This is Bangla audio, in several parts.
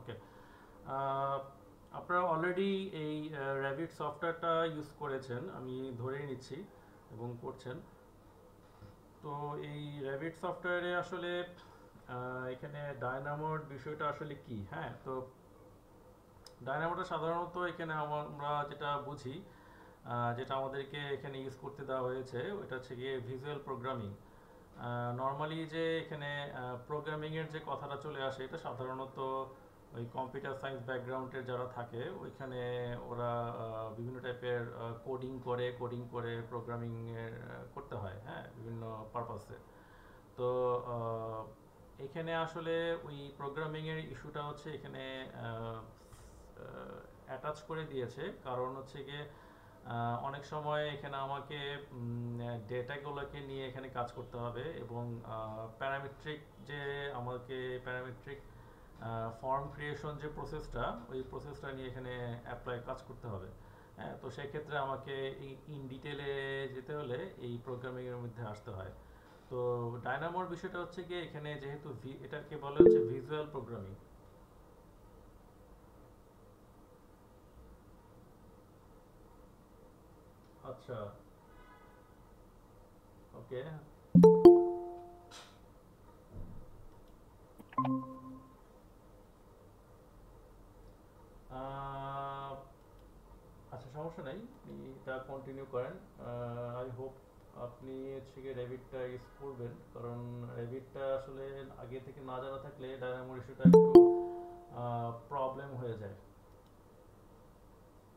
ওকে, আপনারা অলরেডি এই র্যাবিট সফটওয়্যারটা ইউজ করেছেন আমি ধরেই নিচ্ছি এবং করছেন। তো এই র্যাবিট সফটওয়্যারে আসলে এখানে ডায়নামোর বিষয়টা আসলে কি? হ্যাঁ, তো ডায়নামোটা সাধারণত এখানে আমরা যেটা বুঝি, যেটা আমাদেরকে এখানে ইউজ করতে দেওয়া হয়েছে ওইটা হচ্ছে গিয়ে ভিজুয়াল প্রোগ্রামিং। নর্মালি যে এখানে প্রোগ্রামিংয়ের যে কথাটা চলে আসে এটা সাধারণত ওই কম্পিউটার সায়েন্স ব্যাকগ্রাউন্ডের যারা থাকে ওইখানে ওরা বিভিন্ন টাইপের কোডিং করে প্রোগ্রামিং করতে হয়, হ্যাঁ, বিভিন্ন পারপাসে। তো এখানে আসলে ওই প্রোগ্রামিংয়ের ইস্যুটা হচ্ছে এখানে অ্যাটাচ করে দিয়েছে, কারণ হচ্ছে গিয়ে অনেক সময় এখানে আমাকে ডেটাগুলোকে নিয়ে এখানে কাজ করতে হবে এবং প্যারামেট্রিক যে আমাকে প্যারামেট্রিক ফর্ম ক্রিয়েশন যে প্রসেসটা ওই প্রসেসটা নিয়ে এখানে অ্যাপ্লাই কাজ করতে হবে। হ্যাঁ, তো সেই ক্ষেত্রে আমাকে ইন ডিটেলে যেতে হলে এই প্রোগ্রামিংয়ের মধ্যে আসতে হয়। তো ডায়নামোর বিষয়টা হচ্ছে কি এখানে যেহেতু এটাকে বলা হচ্ছে ভিজুয়াল প্রোগ্রামিং। আচ্ছা, ওকে। আচ্ছা, সমস্যা নাই, আপনি এটা কন্টিনিউ করেন। আই হোপ আপনি হচ্ছে গিয়ে র্যাবিটটা ইউজ করবেন, কারণ র্যাবিটটা আসলে আগে থেকে না জানা থাকলে ডায়নামোর ইস্যুটা একটু প্রবলেম হয়ে যায়।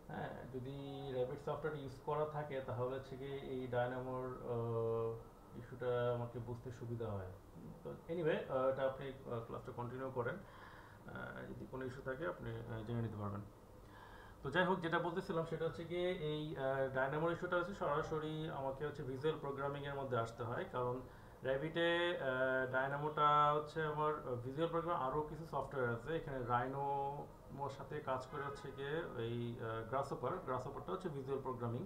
হ্যাঁ, যদি র্যাবিট সফটওয়্যার ইউজ করা থাকে তাহলে হচ্ছে কি এই ডায়নামোর ইস্যুটা আমাকে বুঝতে সুবিধা হয়। তো এনিওয়ে, এটা আপনি ক্লাসটা কন্টিনিউ করেন। যদি কোনো ইস্যু থাকে আপনি জেনে নিতে পারবেন। তো যাই হোক, যেটা বলতেছিলাম সেটা হচ্ছে গিয়ে এই ডায়নামোর ইস্যুটা হচ্ছে সরাসরি আমাকে হচ্ছে ভিজুয়াল প্রোগ্রামিং এর মধ্যে আসতে হয়, কারণ র্যাবিটে ডায়নামোটা হচ্ছে আমার ভিজুয়াল প্রোগ্রাম। আরও কিছু সফটওয়্যার আছে এখানে, রাইনোর সাথে কাজ করে হচ্ছে গিয়ে ওই গ্রাসওপারটা হচ্ছে ভিজুয়াল প্রোগ্রামিং।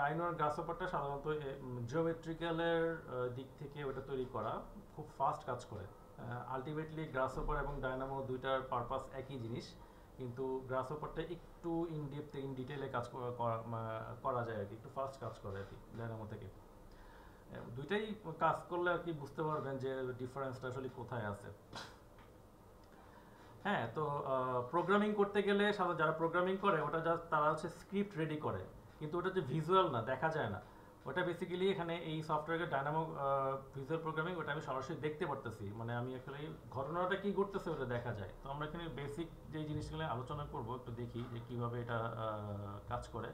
রাইনো আর গ্রাসওপারটা সাধারণত জিওমেট্রিক্যালের দিক থেকে ওটা তৈরি করা, খুব ফাস্ট কাজ করে। আলটিমেটলি গ্রাসওপার এবং ডায়নামো দুইটার পারপাস একই জিনিস, কিন্তু গ্রাসওপারটা একটু ইন ডিটেলে কাজ করা যায় আর কি, একটু ফাস্ট কাজ করে আর কি ডায়নামো থেকে। দুইটাই কাজ করলে আর কি বুঝতে পারবেন যে ডিফারেন্সটা আসলে কোথায় আছে। হ্যাঁ, তো প্রোগ্রামিং করতে গেলে সাধারণত যারা প্রোগ্রামিং করে ওটা জাস্ট তারা হচ্ছে স্ক্রিপ্ট রেডি করে, কিন্তু ওটা যে ভিজুয়াল না, দেখা যায় না। ওটা বেসিক্যালি এখানে এই সফটওয়্যারকে ডায়নামো ভিজুয়াল প্রোগ্রামিং, ওটা আমি সরাসরি দেখতে পারতেছি, মানে আমি অ্যাকচুয়ালি ঘটনাটা কি ঘটতেছে ওটা দেখা যায়। তো আমরা এখানে বেসিক যে জিনিসগুলো আলোচনা করব একটু দেখি যে কিভাবে এটা কাজ করে।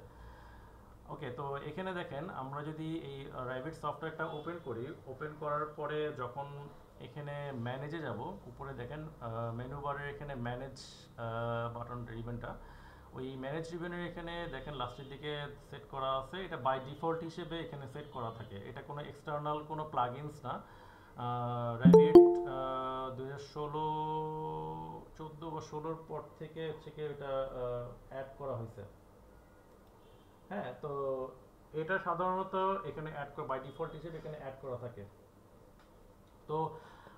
ওকে, তো এখানে দেখেন আমরা যদি এই রাইভেট সফটওয়্যারটা ওপেন করি, ওপেন করার পরে যখন এখানে ম্যানেজে যাব, উপরে দেখেন মেনু বারের এখানে ম্যানেজ বাটন রিবনটা, ওই ম্যানেজ রিবনের এখানে দেখেন লাস্টের দিকে সেট করা আছে। এটা বাই ডিফল্ট হিসেবে এখানে সেট করা থাকে, এটা কোনো এক্সটার্নাল কোনো প্লাগইনস না। র্যাবিট 2016 14 বা 16-র পর থেকে হচ্ছে কি এটা অ্যাড করা হয়েছে। হ্যাঁ, তো এটা সাধারণত এখানে অ্যাড করা বাই ডিফল্ট হিসেবে এখানে অ্যাড করা থাকে। তো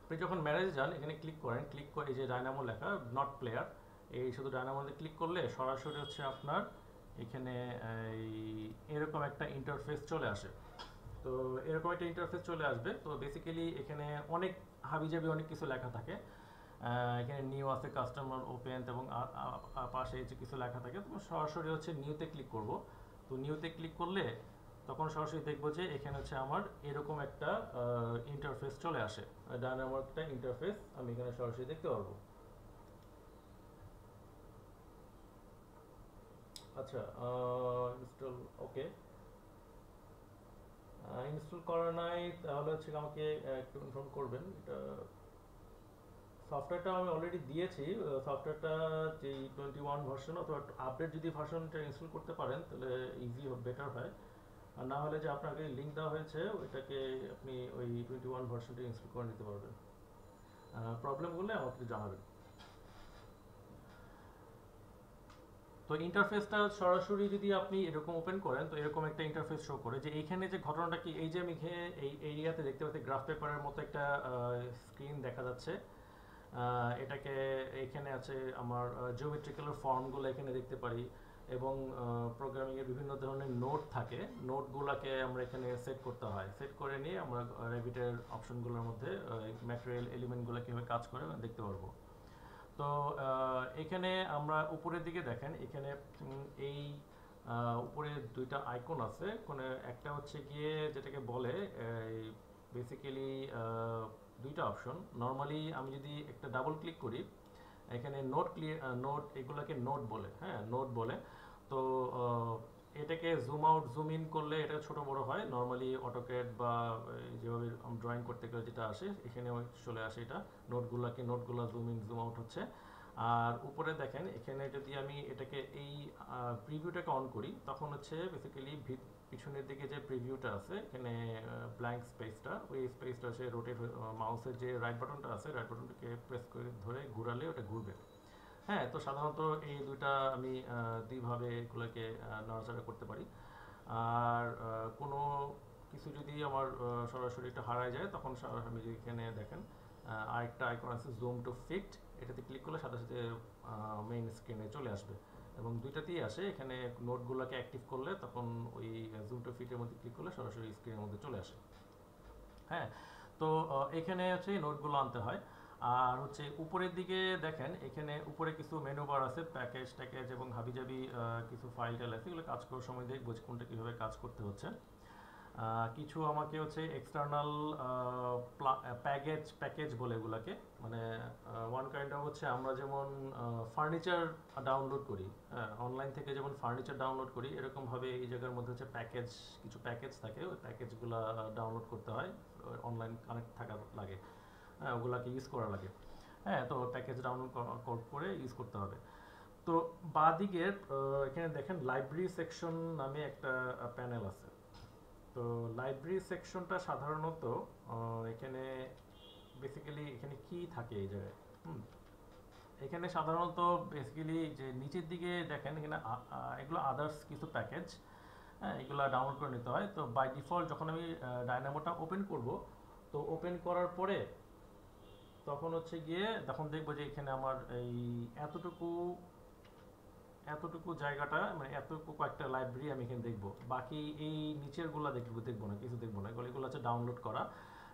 আপনি যখন ম্যানেজে যান এখানে ক্লিক করেন, ক্লিক করে এই যে ডায়নামো লেখা, নট প্লেয়ার, এই শুধু ডায়নামোতে ক্লিক করলে সরাসরি হচ্ছে আপনার এখানে এই এরকম একটা ইন্টারফেস চলে আসে। তো এরকম একটা ইন্টারফেস চলে আসবে। তো বেসিক্যালি এখানে অনেক হাবিজাবি অনেক কিছু লেখা থাকে। এখানে নিউ আছে, কাস্টমার ওপেন, এবং পাশে যে কিছু লেখা থাকে। তো সরাসরি হচ্ছে নিউতে ক্লিক করব। তো নিউতে ক্লিক করলে তখন সরাসরি দেখবো যে এখানে হচ্ছে আমার এরকম একটা ইন্টারফেস চলে আসে, ডায়নামো একটা ইন্টারফেস আমি এখানে সরাসরি দেখতে পারবো। আচ্ছা, ইনস্টল, ওকে। ইনস্টল করা নাই, তাহলে হচ্ছে আমাকে একটু ইনফর্ম করবেন। এটা সফটওয়্যারটা আমি অলরেডি দিয়েছি। সফটওয়্যারটা যে 21 ভার্সন অথবা আপডেট যদি ভার্সনটা ইনস্টল করতে পারেন তাহলে ইজি বেটার হয়। আর না হলে যে আপনাকে লিঙ্ক দেওয়া হয়েছে ওইটাকে আপনি ওই 21 ভার্সনটা ইনস্টল করে নিতে পারবেন। প্রবলেম হলে আমাকে জানাবেন। তো ইন্টারফেসটা সরাসরি যদি আপনি এরকম ওপেন করেন তো এরকম একটা ইন্টারফেস শো করে, যে এইখানে যে ঘটনাটা কি, এই যে আমি এখানে এই এরিয়াতে দেখতে পাচ্ছি গ্রাফ পেপারের মতো একটা স্ক্রিন দেখা যাচ্ছে। এটাকে এখানে আছে আমার জিওমেট্রিক্যাল ফর্মগুলো এখানে দেখতে পারি, এবং প্রোগ্রামিংয়ের বিভিন্ন ধরনের নোট থাকে, নোটগুলোকে আমরা এখানে সেট করতে হয়, সেট করে নিয়ে আমরা রেভিটের অপশনগুলোর মধ্যে ম্যাটেরিয়াল এলিমেন্টগুলো কীভাবে কাজ করে দেখতে পারবো। তো এখানে আমরা উপরের দিকে দেখেন, এখানে এই উপরে দুইটা আইকন আছে, কোনো একটা হচ্ছে গিয়ে যেটাকে বলে বেসিক্যালি দুইটা অপশন। নর্মালি আমি যদি একটা ডাবল ক্লিক করি, এখানে নোট এগুলোকে নোট বলে, হ্যাঁ নোট বলে। তো এটাকে জুম আউট জুম ইন করলে এটা ছোট বড় হয়, নর্মালি অটোক্যাড বা যেভাবে ড্রয়িং করতে গেলে যেটা আসে এখানে চলে আসে, এটা নোটগুলো জুম ইন জুম আউট হচ্ছে। আর উপরে দেখেন, এখানে যদি আমি এটাকে এই প্রিভিউটাকে অন করি, তখন হচ্ছে বেসিক্যালি পিছনের দিকে যে প্রিভিউটা আছে এখানে ব্ল্যাঙ্ক স্পেসটা, ওই স্পেসটা হচ্ছে রোটেট, মাউসের যে রাইট বাটনটা আছে রাইট বাটনটাকে প্রেস করে ধরে ঘোরালে ওটা ঘুরবে। হ্যাঁ, তো সাধারণত এই দুইটা আমি দুইভাবে এগুলোকে নড়াচড়া করতে পারি। আর কোনো কিছু যদি আমার সরাসরি একটু হারায় যায়, তখন আমি যদি এখানে দেখেন আরেকটা আইকন আছে জুম টু ফিট, এটাতে ক্লিক করলে সাথে সাথে মেইন স্ক্রিনে চলে আসবে, এবং দুইটাতেই আসে। এখানে নোটগুলোকে অ্যাক্টিভ করলে তখন ওই জুম টু ফিটের মধ্যে ক্লিক করলে সরাসরি স্ক্রিনের মধ্যে চলে আসে। হ্যাঁ, তো এখানে হচ্ছে নোটগুলো আনতে হয়। আর হচ্ছে উপরের দিকে দেখেন, এখানে উপরে কিছু মেনু বার আছে, প্যাকেজ এবং হাবিজাবি কিছু ফাইল টাইল আছে, এগুলো কাজ করার সময় দেখবো যে কোনটা কীভাবে কাজ করতে হচ্ছে। কিছু আমাকে হচ্ছে এক্সটার্নাল প্যাকেজ বলে এগুলাকে, মানে ওয়ান কাইন্ড অফ হচ্ছে আমরা যেমন ফার্নিচার ডাউনলোড করি, অনলাইন থেকে যেমন ফার্নিচার ডাউনলোড করি, এরকমভাবে এই জায়গার মধ্যে হচ্ছে কিছু প্যাকেজ থাকে, ওই প্যাকেজগুলো ডাউনলোড করতে হয়, অনলাইন কানেক্ট থাকা লাগে, হ্যাঁ ওগুলাকে ইউজ করা লাগে। হ্যাঁ, তো প্যাকেজ ডাউনলোড করে ইউজ করতে হবে। তো বাঁদিকের এখানে দেখেন লাইব্রেরি সেকশন নামে একটা প্যানেল আছে। তো লাইব্রেরি সেকশনটা সাধারণত এখানে বেসিক্যালি এখানে কি থাকে এই জায়গায়, এখানে সাধারণত বেসিক্যালি যে নিচের দিকে দেখেন, এখানে এগুলো আদার্স কিছু প্যাকেজ, হ্যাঁ এগুলো ডাউনলোড করে নিতে হয়। তো বাই ডিফল্ট যখন আমি ডায়নামোটা ওপেন করব, তো ওপেন করার পরে তখন হচ্ছে গিয়ে তখন দেখবো যে এখানে আমার এই এতটুকু জায়গাটা, মানে এতটুকু কয়েকটা লাইব্রেরি আমি এখানে দেখবো, বাকি এই নিচেরগুলো দেখবো না, কিছু দেখবো না, এগুলো হচ্ছে ডাউনলোড করা,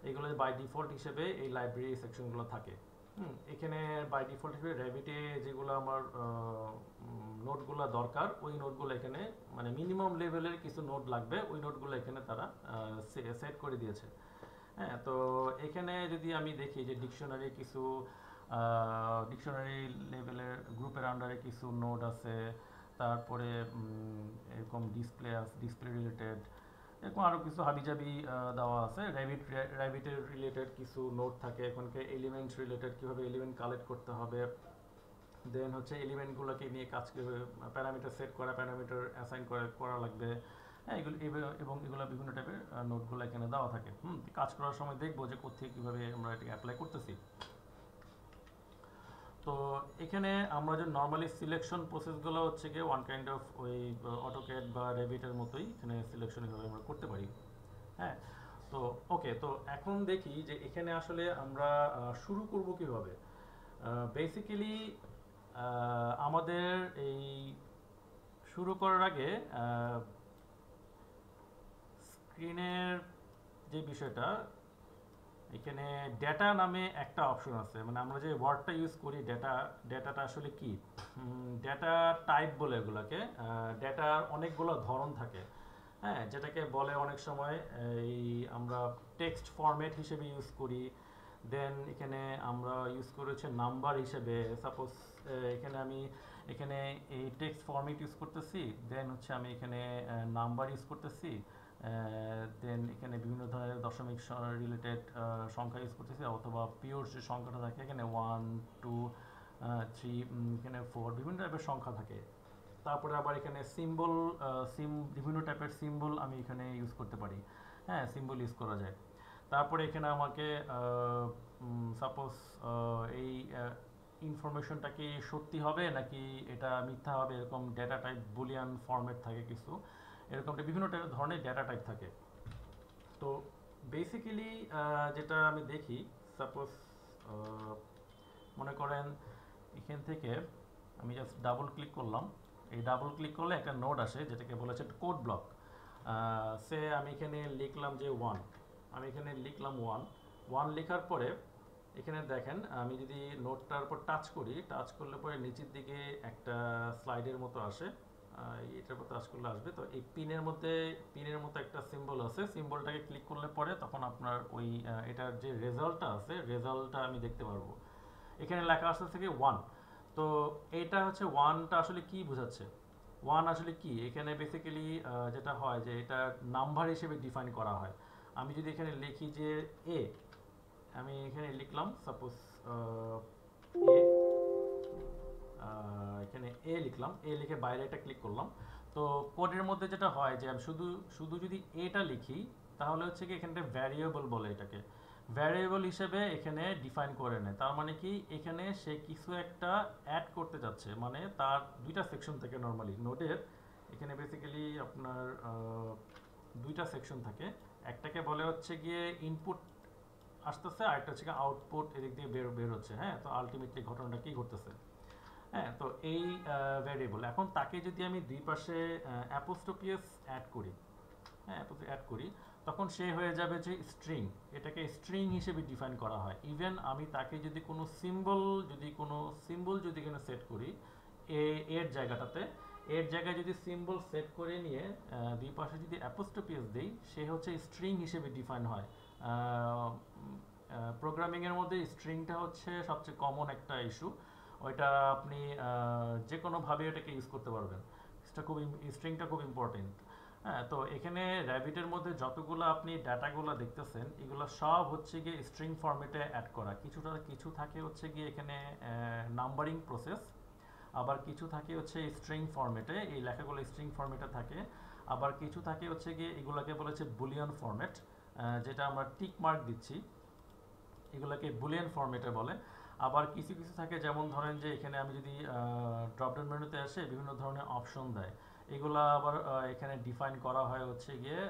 এগুলো বাই ডিফল্ট হিসেবে এই লাইব্রেরি সেকশনগুলো থাকে। এখানে বাই ডিফল্ট হিসেবে র্যাবিটে যেগুলো আমার নোটগুলো দরকার, ওই নোটগুলো এখানে মানে মিনিমাম লেভেলের কিছু নোট লাগবে, ওই নোটগুলো এখানে তারা সেট করে দিয়েছে। হ্যাঁ, তো এখানে যদি আমি দেখি যে ডিকশনারি লেভেলের গ্রুপের আন্ডারে কিছু নোট আছে, তারপরে এরকম ডিসপ্লে রিলেটেড, এরকম আরও কিছু হাবিজাবি দেওয়া আছে। র্যাবিটের রিলেটেড কিছু নোট থাকে, এখানকে এলিমেন্ট রিলেটেড, কীভাবে এলিমেন্ট কালেক্ট করতে হবে, দেন হচ্ছে এলিমেন্টগুলোকে নিয়ে কাজ কীভাবে প্যারামিটার সেট করা, প্যারামিটার অ্যাসাইন করা লাগবে। হ্যাঁ, এবং এগুলো বিভিন্ন টাইপের নোটগুলো এখানে দেওয়া থাকে। কাজ করার সময় দেখবো যে কোথায় কীভাবে আমরা এটাকে অ্যাপ্লাই করতেছি। তো এখানে আমরা যে নর্মালি সিলেকশন প্রসেসগুলো হচ্ছে গিয়ে ওয়ান কাইন্ড অফ ওই অটোক্যাড বা রেভিটের মতোই, এখানে সিলেকশন এভাবে আমরা করতে পারি। হ্যাঁ, তো ওকে, তো এখন দেখি যে এখানে আসলে আমরা শুরু করব কিভাবে। বেসিক্যালি আমাদের এই শুরু করার আগে স্ক্রিনের যে বিষয়টা, এখানে ডেটা নামে একটা অপশন আছে, মানে আমরা যে ওয়ার্ডটা ইউজ করি ডেটাটা আসলে কি, ডেটা টাইপ বলে এগুলোকে। ডেটার অনেকগুলো ধরন থাকে, হ্যাঁ, যেটাকে বলে অনেক সময় এই আমরা টেক্সট ফরম্যাট হিসেবে ইউজ করি, দেন এখানে আমরা ইউজ করেছি নাম্বার হিসেবে। সাপোজ এখানে এই টেক্সট ফরম্যাট ইউজ করতেছি, দেন হচ্ছে আমি এখানে নাম্বার ইউজ করতেছি, দেন এখানে বিভিন্ন ধরনের দশমিক রিলেটেড সংখ্যা ইউজ করতেছি, অথবা পিওর যে সংখ্যাটা থাকে এখানে 1 2 3 এখানে 4 বিভিন্ন টাইপের সংখ্যা থাকে। তারপরে আবার এখানে বিভিন্ন টাইপের সিম্বল আমি এখানে ইউজ করতে পারি, হ্যাঁ সিম্বল ইউজ করা যায়। তারপরে এখানে আমাকে সাপোজ এই ইনফরমেশনটা কি সত্যি হবে নাকি এটা মিথ্যা হবে, এরকম ডেটা টাইপ বুলিয়ান ফরম্যাট থাকে কিছু, এরকম বিভিন্ন ধরনের ডেটা টাইপ থাকে। তো বেসিক্যালি যেটা আমি দেখি, সাপোজ মনে করেন এখান থেকে আমি জাস্ট ডাবল ক্লিক করলাম, এই ডাবল ক্লিক করলে একটা নোড আসে যেটাকে বলেছে কোড ব্লক। সে আমি এখানে লিখলাম যে 1, আমি এখানে লিখলাম 1 লেখার পরে এখানে দেখেন আমি যদি নোটটার উপর টাচ করি, টাচ করলে পরে নিচের দিকে একটা স্লাইডের মতো আসে, এটার উপর টাচ করলে আসবে। তো এই পিনের মতো একটা সিম্বল আছে, সিম্বলটাকে ক্লিক করলে পরে তখন আপনার ওই এটার যে রেজাল্টটা আছে রেজাল্টটা আমি দেখতে পারবো। এখানে লেখা আসতে থেকে 1। তো এটা হচ্ছে 1টা আসলে কি বোঝাচ্ছে, 1 আসলে কি এখানে বেসিক্যালি যেটা হয় যে এটা নাম্বার হিসেবে ডিফাইন করা হয়। আমি যদি এখানে লিখি যে এ, আমি এখানে লিখলাম সাপোজ এ, এখানে এ লিখলাম, এ লিখে বাইরে এটা ক্লিক করলাম। তো কোডের মধ্যে যেটা হয় যে আমি শুধু শুধু যদি এটা লিখি তাহলে হচ্ছে কি এখানে ভ্যারিয়েবল বলে এটাকে, ভ্যারিয়েবল হিসেবে এখানে ডিফাইন করে নেয়। তার মানে কি এখানে সে কিছু একটা অ্যাড করতে যাচ্ছে, মানে তার দুইটা সেকশন থাকে নর্মালি নোডের, এখানে বেসিক্যালি আপনার দুইটা সেকশন থাকে, একটাকে বলে হচ্ছে গিয়ে ইনপুট আসতেছে, আরেকটা হচ্ছে গিয়ে আউটপুট এদিক দিয়ে বের হচ্ছে। হ্যাঁ, তো আলটিমেটলি ঘটনাটা কি ঘটতেছে। হ্যাঁ, তো এই ভ্যারিয়েবল এখন তাকে যদি আমি দুই পাশে অ্যাপোস্ট্রোপিয়াস অ্যাড করি, হ্যাঁ অ্যাড করি, তখন সে হয়ে যাবে যে স্ট্রিং, এটাকে স্ট্রিং হিসেবে ডিফাইন করা হয়। ইভেন আমি তাকে যদি কোনো সিম্বল যদি এখানে সেট করি এর জায়গাটাতে, এর জায়গায় যদি সিম্বল সেট করে নিয়ে দুই পাশে যদি অ্যাপোস্ট্রোপিয়াস দেই, সে হচ্ছে স্ট্রিং হিসেবে ডিফাইন হয়। প্রোগ্রামিংয়ের মধ্যে স্ট্রিংটা হচ্ছে সবচেয়ে কমন একটা ইস্যু, ওইটা আপনি যে কোনোভাবে এটাকে ইউজ করতে পারবেন। স্ট্রিংটা খুব ইম্পর্টেন্ট। হ্যাঁ, তো এখানে র্যাবিটের মধ্যে যতগুলো আপনি ডাটাগুলো দেখতেছেন এগুলো সব হচ্ছে গিয়ে স্ট্রিং ফরম্যাটে অ্যাড করা। কিছু থাকে হচ্ছে গিয়ে এখানে নাম্বারিং প্রসেস, আবার কিছু থাকে হচ্ছে স্ট্রিং ফরম্যাটে, এই লেখাগুলো স্ট্রিং ফরম্যাটে থাকে। আবার কিছু থাকে হচ্ছে গিয়ে এগুলোকে বলেছে বুলিয়ান ফরম্যাট, যেটা আমরা টিক মার্ক দিচ্ছি, এগুলোকে বুলিয়ান ফরম্যাটে বলে। আবার কিছু কিছু থাকে যেমন ধরেন যে এখানে আমি যদি ড্রপডাউন মেনুতে আসে বিভিন্ন ধরনের অপশন দেয়, এগুলো আবার এখানে ডিফাইন করা হয় হচ্ছে গিয়ে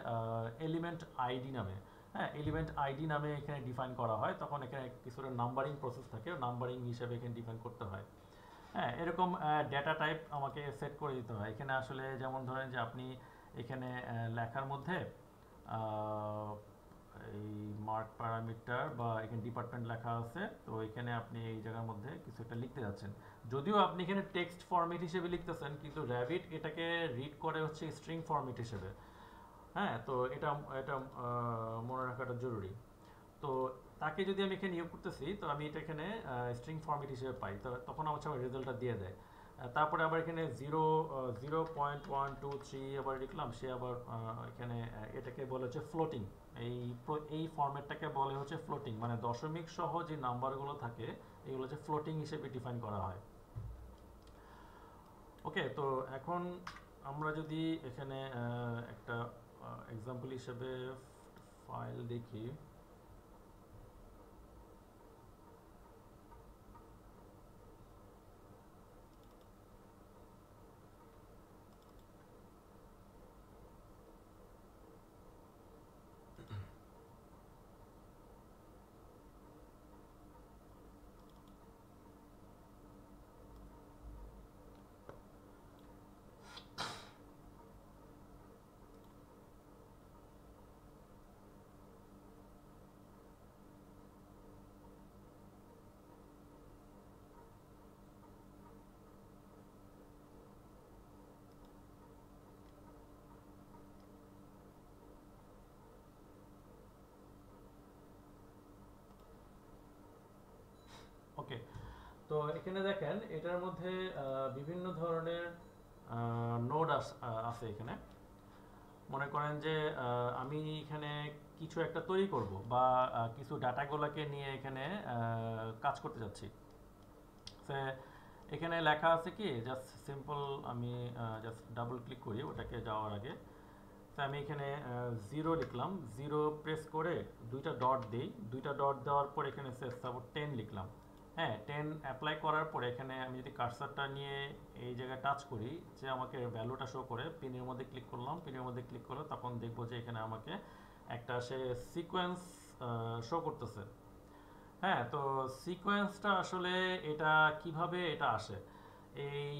এলিমেন্ট আইডি নামে। হ্যাঁ, এলিমেন্ট আইডি নামে এখানে ডিফাইন করা হয়, তখন এখানে কিছুটা নাম্বারিং প্রসেস থাকে, নাম্বারিং হিসেবে এখানে ডিফাইন করতে হয়। হ্যাঁ, এরকম ডেটা টাইপ আমাকে সেট করে দিতে হয় এখানে। আসলে যেমন ধরেন যে আপনি এখানে লেখার মধ্যে এই মার্ক প্যারামিটার বা এখানে ডিপার্টমেন্ট লেখা আছে, তো এখানে আপনি এই জায়গার মধ্যে কিছু একটা লিখতে যাচ্ছেন, যদিও আপনি এখানে টেক্সট ফরম্যাট হিসেবে লিখতেছেন, কিন্তু র্যাবিট এটাকে রিড করে হচ্ছে স্ট্রিং ফরম্যাট হিসেবে। হ্যাঁ, তো এটা এটা মনে রাখাটা জরুরি। তো তাকে যদি আমি এখানে নিয়োগ করতেছি, তো আমি এটা এখানে স্ট্রিং ফরম্যাট হিসেবে পাই, তো তখন আমার রেজাল্টটা দিয়ে দেয়। তারপরে আবার এখানে 0.123 আবার লিখলাম, সে আবার এখানে এটাকে বলে হচ্ছে ফ্লোটিং। এই ফরম্যাটটাকে বলে হচ্ছে ফ্লোটিং, মানে দশমিক সহ যে নাম্বারগুলো থাকে এগুলো হচ্ছে ফ্লোটিং হিসেবে ডিফাইন করা হয়। ওকে, তো এখন আমরা যদি এখানে একটা এক্সাম্পল হিসেবে ফাইল দেখি। ওকে, তো এখানে দেখেন এটার মধ্যে বিভিন্ন ধরনের নোড আছে এখানে। মনে করেন যে আমি এখানে কিছু একটা তৈরি করব বা কিছু ডাটাগুলোকে নিয়ে এখানে কাজ করতে যাচ্ছি। সে এখানে লেখা আছে কি, জাস্ট সিম্পল আমি জাস্ট ডাবল ক্লিক করি ওটাকে যাওয়ার আগে। তো আমি এখানে 0 লিখলাম, 0 প্রেস করে দুইটা ডট দিই, দুইটা ডট দেওয়ার পর এখানে তারপর 10 লিখলাম। হ্যাঁ, 10 অ্যাপ্লাই করার পর এখানে আমি যদি কার্সারটা নিয়ে এই জায়গায় টাচ করি, যে আমাকে ভ্যালুটা শো করে, পিনের মধ্যে ক্লিক করলাম, পিনের মধ্যে ক্লিক করলে তখন দেখবো যে এখানে আমাকে একটা সে সিকোয়েন্স শো করতেছে। হ্যাঁ, তো সিকোয়েন্সটা আসলে এটা কিভাবে এটা আসে, এই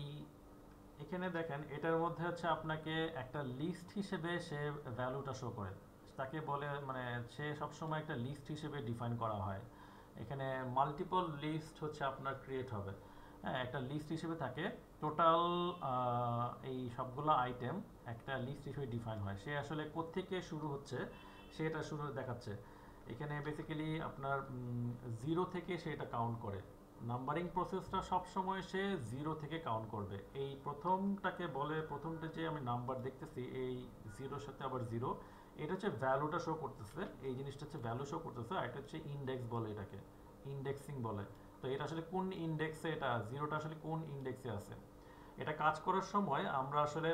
এখানে দেখেন এটার মধ্যে হচ্ছে আপনাকে একটা লিস্ট হিসেবে সে ভ্যালুটা শো করে, তাকে বলে মানে সে সবসময় একটা লিস্ট হিসেবে ডিফাইন করা হয়। এখানে মাল্টিপল লিস্ট হচ্ছে আপনার ক্রিয়েট হবে। হ্যাঁ, একটা লিস্ট হিসেবে থাকে টোটাল, এই সবগুলো আইটেম একটা লিস্ট হিসেবে ডিফাইন হয়। সে আসলে কোত্থেকে শুরু হচ্ছে সেটা শুরু দেখাচ্ছে। এখানে বেসিক্যালি আপনার জিরো থেকে সে এটা কাউন্ট করে। নাম্বারিং প্রসেসটা সব সময় সে জিরো থেকে কাউন্ট করবে। এই প্রথমটাকে বলে, প্রথমটা যে আমি নাম্বার দেখতেছি এই জিরোর সাথে আবার জিরো, এটা হচ্ছে ভ্যালুটা শো করতেছে, এই জিনিসটা হচ্ছে ভ্যালু শো করতেছে, আর এটা হচ্ছে ইন্ডেক্স বলে, এটাকে ইন্ডেক্সিং বলে। তো এটা আসলে কোন ইন্ডেক্সে, এটা জিরোটা আসলে কোন ইন্ডেক্সে আছে। এটা কাজ করার সময় আমরা আসলে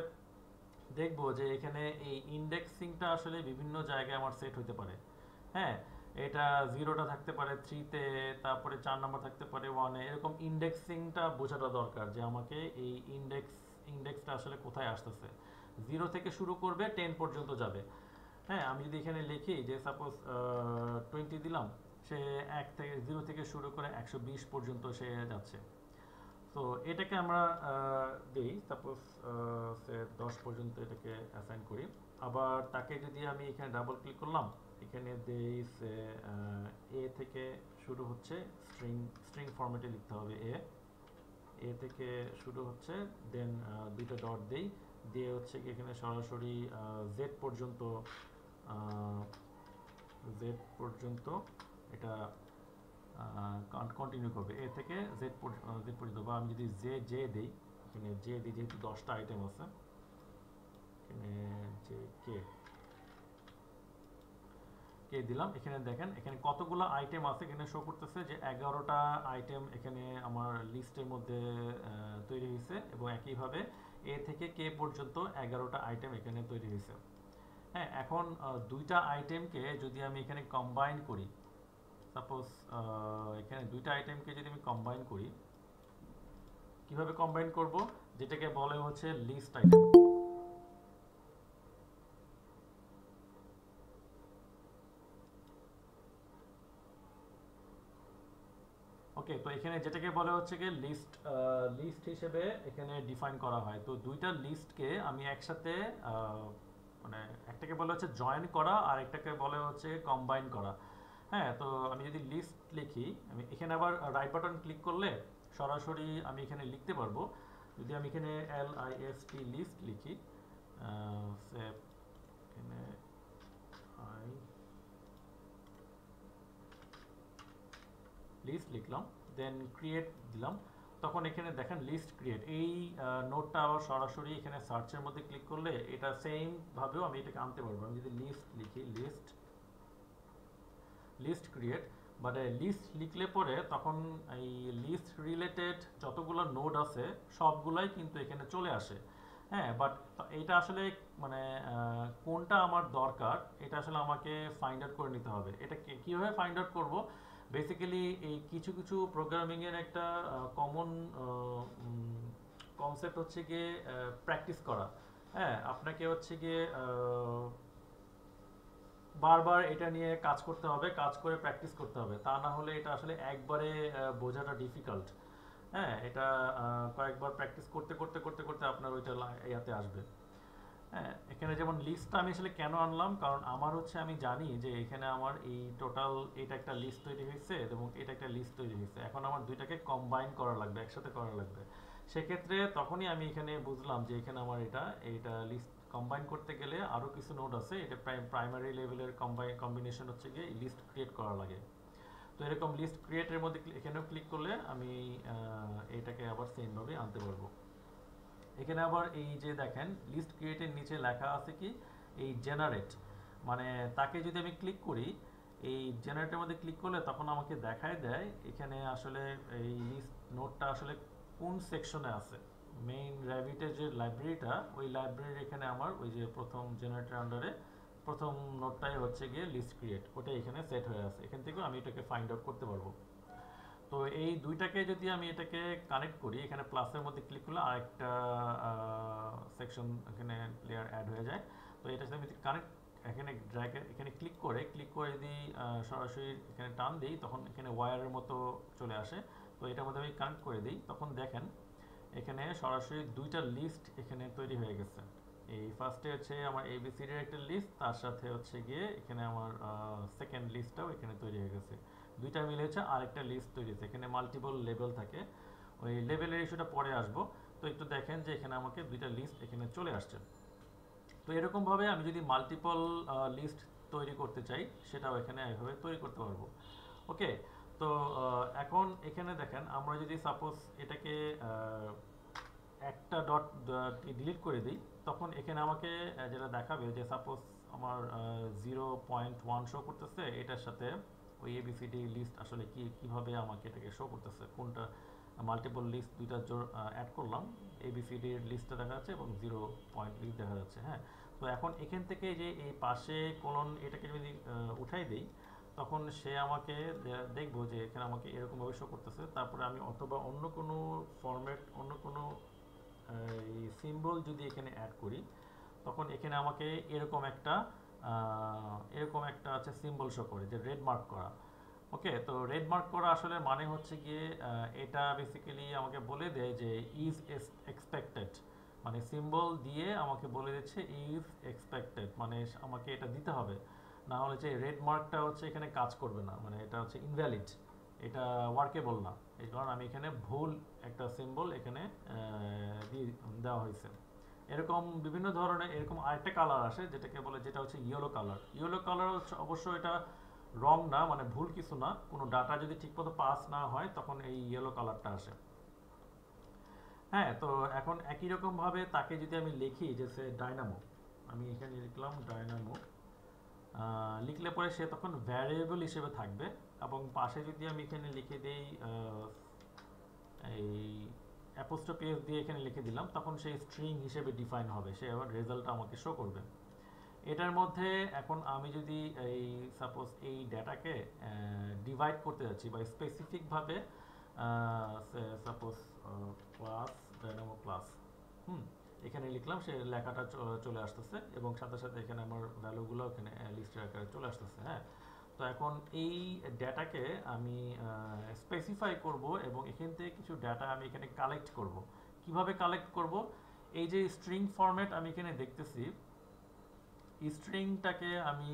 দেখব যে এখানে এই ইন্ডেক্সিংটা আসলে বিভিন্ন জায়গায় আমার সেট হতে পারে। হ্যাঁ, এটা জিরোটা থাকতে পারে থ্রিতে, তারপরে 4 নম্বর থাকতে পারে ওয়ানে, এরকম ইন্ডেক্সিংটা বোঝাটা দরকার যে আমাকে এই ইন্ডেক্সটা আসলে কোথায় আসতেছে। জিরো থেকে শুরু করবে 10 পর্যন্ত যাবে। হ্যাঁ, আমি যদি এখানে লিখি যে সাপোজ 20 দিলাম, সে জিরো থেকে শুরু করে 120 পর্যন্ত সে যাচ্ছে। তো এটাকে আমরা দিই সাপোজ সে 10 পর্যন্ত এটাকে অ্যাসাইন করি। আবার তাকে যদি আমি এখানে ডাবল ক্লিক করলাম, এখানে দেই সে এ থেকে শুরু হচ্ছে, স্ট্রিং স্ট্রিং ফরম্যাটে লিখতে হবে, এ থেকে শুরু হচ্ছে, দেন দুইটা ডট দেই, দিয়ে হচ্ছে কি এখানে সরাসরি জেড পর্যন্ত, জেড পর্যন্ত এটা কন্টিনিউ করবে, এ থেকে জেড পর্যন্ত। বা আমি যদি জে দিই, এখানে জে দিই, যেহেতু 10টা আইটেম আছে, এখানে জে কে দিলাম। এখানে দেখেন এখানে কতগুলো আইটেম আছে, এখানে শো করতেছে যে 11টা আইটেম এখানে আমার লিস্টের মধ্যে তৈরি হয়েছে, এবং একইভাবে এ থেকে কে পর্যন্ত 11টা আইটেম এখানে তৈরি হয়েছে। হ্যাঁ, এখন দুইটা আইটেমকে যদি আমি এখানে কম্বাইন করি, সাপোজ এখানে দুইটা আইটেমকে যদি আমি কম্বাইন করি, কিভাবে কম্বাইন করব, যেটাকে বলে হচ্ছে লিস্ট আইটেম। ওকে, তো এখানে যেটাকে বলে হচ্ছে কি লিস্ট হিসেবে এখানে ডিফাইন করা হয়। তো দুইটা লিস্টকে আমি একসাথে মানে একটাকে বলে হচ্ছে জয়েন করা, আর একটাকে বলে হচ্ছে কম্বাইন করা। হ্যাঁ, তো আমি যদি লিস্ট লিখি, আমি এখানে আবার রাইট বাটন ক্লিক করলে সরাসরি আমি এখানে লিখতে পারবো। যদি আমি এখানে LIST লিস্ট লিখি, সেভ, এখানে আই লিস্ট লিখলাম, দেন ক্রিয়েট দিলাম, তখন এখানে দেখেন লিস্ট ক্রিয়েট, এই নোটটা আবার সরাসরি এখানে সার্চের মধ্যে ক্লিক করলে এটা সেম ভাবেও আমি এটাকে আনতে পারবো। আমি যদি লিস্ট লিখি, লিস্ট ক্রিয়েট, বাট লিস্ট লিখলে পরে তখন এই লিস্ট রিলেটেড যতগুলো নোড আছে সবগুলাই কিন্তু এখানে চলে আসে। হ্যাঁ, বাট এটা আসলে মানে কোনটা আমার দরকার এটা আসলে আমাকে ফাইন্ড আউট করে নিতে হবে। এটা কীভাবে ফাইন্ড আউট করবো, বেসিক্যালি এই কিছু কিছু প্রোগ্রামিংয়ের একটা কমন কনসেপ্ট হচ্ছে গিয়ে প্র্যাকটিস করা। হ্যাঁ, আপনাকে হচ্ছে গিয়ে বারবার এটা নিয়ে কাজ করতে হবে, কাজ করে প্র্যাকটিস করতে হবে, তা না হলে এটা আসলে একবারে বোঝাটা ডিফিকাল্ট। হ্যাঁ, এটা কয়েকবার প্র্যাকটিস করতে করতে করতে করতে আপনার ওইটা ইয়াতে আসবে। হ্যাঁ, এখানে যেমন লিস্টটা আমি আসলে কেন আনলাম, কারণ আমার হচ্ছে আমি জানি যে এখানে আমার এই টোটাল এটা একটা লিস্ট তৈরি হয়েছে এবং এটা একটা লিস্ট তৈরি হয়েছে, এখন আমার দুইটাকে কম্বাইন করা লাগবে, একসাথে করা লাগবে। সেক্ষেত্রে তখনই আমি এখানে বুঝলাম যে এখানে আমার এইটা লিস্ট কম্বাইন করতে গেলে আরও কিছু নোড আছে, এটা প্রাইমারি লেভেলের কম্বিনেশন হচ্ছে গিয়ে লিস্ট ক্রিয়েট করা লাগে। তো এরকম লিস্ট ক্রিয়েটের মধ্যে এখানেও ক্লিক করলে আমি এটাকে আবার সেমভাবে আনতে পারবো। এখানে আবার এই যে দেখেন লিস্ট ক্রিয়েটের নিচে লেখা আছে কি এই জেনারেট, মানে তাকে যদি আমি ক্লিক করি, এই জেনারেটের মধ্যে ক্লিক করলে তখন আমাকে দেখায় দেয় এখানে আসলে এই লিস্ট নোটটা আসলে কোন সেকশনে আছে। মেইন র্যাবিটের যে লাইব্রেরিটা, ওই লাইব্রেরির এখানে আমার ওই যে প্রথম জেনারেটর আন্ডারে প্রথম নোটটাই হচ্ছে গিয়ে লিস্ট ক্রিয়েট, ওটা এখানে সেট হয়ে আছে। এখান থেকেও আমি এটাকে ফাইন্ড আউট করতে পারবো। তো এই দুইটাকে যদি আমি এটাকে কানেক্ট করি, এখানে প্লাসের মধ্যে ক্লিক করলে আরেকটা সেকশন এখানে লেয়ার অ্যাড হয়ে যায়। তো এটা যদি আমি এখানে ড্র্যাগ এখানে ক্লিক করে যদি সরাসরি এখানে টান দিই তখন এখানে ওয়্যারের মতো চলে আসে। তো এটার মধ্যে আমি কানেক্ট করে দিই, তখন দেখেন এখানে সরাসরি দুইটা লিস্ট এখানে তৈরি হয়ে গেছে। এই ফার্স্টে হচ্ছে আমার এবিসিডি এর একটা লিস্ট, তার সাথে হচ্ছে গিয়ে এখানে আমার সেকেন্ড লিস্টটাও এখানে তৈরি হয়ে গেছে। দুইটা মিলে হচ্ছে আরেকটা লিস্ট তৈরি হয়েছে। এখানে মাল্টিপল লেভেল থাকে, ওই লেভেলের ইস্যুটা পরে আসবো। তো একটু দেখেন যে এখানে আমাকে দুইটা লিস্ট এখানে চলে আসছে। তো এরকমভাবে আমি যদি মাল্টিপল লিস্ট তৈরি করতে চাই সেটাও এখানে এইভাবে তৈরি করতে পারবো। ওকে, তো এখন এখানে দেখেন আমরা যদি সাপোজ এটাকে একটা ডট ডিলিট করে দিই, তখন এখানে আমাকে যেটা দেখাবে যে সাপোজ আমার 0.1 শো করতেছে, এটার সাথে ওই এবিসিডি লিস্ট আসলে কিভাবে আমাকে এটাকে শো করতেছে, কোনটা মাল্টিপল লিস্ট দুইটা অ্যাড করলাম, এবিসিডির লিস্টটা দেখা যাচ্ছে এবং 0 লিস্ট দেখা যাচ্ছে। হ্যাঁ, তো এখন এখান থেকে যে এই পাশে কোলন এটাকে যদি উঠাই দিই, তখন সে আমাকে দেখবো যে এখানে আমাকে এরকমভাবে শো করতেছে। তারপরে আমি অথবা অন্য কোনো ফরম্যাট, অন্য কোনো এই সিম্বল যদি এখানে অ্যাড করি, তখন এখানে আমাকে এরকম একটা হচ্ছে সিম্বল শো করে যে রেড মার্ক করা। ওকে, তো রেড মার্ক করা আসলে মানে হচ্ছে গিয়ে এটা বেসিক্যালি আমাকে বলে দেয় যে ইজ এক্সপেক্টেড, মানে সিম্বল দিয়ে আমাকে বলে দিচ্ছে ইজ এক্সপেক্টেড, মানে আমাকে এটা দিতে হবে, না হলে যে রেড মার্কটা হচ্ছে এখানে কাজ করবে না, মানে এটা হচ্ছে ইনভ্যালিড, এটা ওয়ার্কেবল না। এই কারণে আমি এখানে ভুল একটা সিম্বল এখানে দিয়ে দেওয়া হয়েছে। এরকম বিভিন্ন ধরনের এরকম আরেকটা কালার আসে যেটাকে বলে, যেটা হচ্ছে ইয়েলো কালার। ইয়েলো কালার হচ্ছে অবশ্য এটা রং না, মানে ভুল কিছু না, কোনো ডাটা যদি ঠিকমতো পাস না হয় তখন এই ইয়েলো কালারটা আসে। হ্যাঁ, তো এখন একই রকম ভাবে তাকে যদি আমি লিখি যে সে ডায়নামো, আমি এখানে লিখলাম ডায়নামো, লিখলে পরে সে তখন ভ্যারিয়েবল হিসেবে থাকবে। এবং পাশে যদি আমি এখানে লিখে দিই এই অ্যাপোস্ট্রফি এস দিয়ে এখানে লিখে দিলাম, তখন সেই স্ট্রিং হিসেবে ডিফাইন হবে, সে আবার রেজাল্টটা আমাকে শো করবে। এটার মধ্যে এখন আমি যদি এই সাপোজ এই ডেটাকে ডিভাইড করতে যাচ্ছি বা স্পেসিফিকভাবে সাপোজ ক্লাস ডায়নামো ক্লাস, এখানে লিখলাম, সে লেখাটা চলে আসতেছে এবং সাথে সাথে এখানে আমার ভ্যালুগুলো এখানে লিস্টের আকারে চলে আসতেছে। হ্যাঁ, তো এখন এই ডেটাকে আমি স্পেসিফাই করব এবং এখান থেকে কিছু ডেটা আমি এখানে কালেক্ট করব। কিভাবে কালেক্ট করব? এই যে স্ট্রিং ফরম্যাট আমি এখানে দেখতেছি, স্ট্রিংটাকে আমি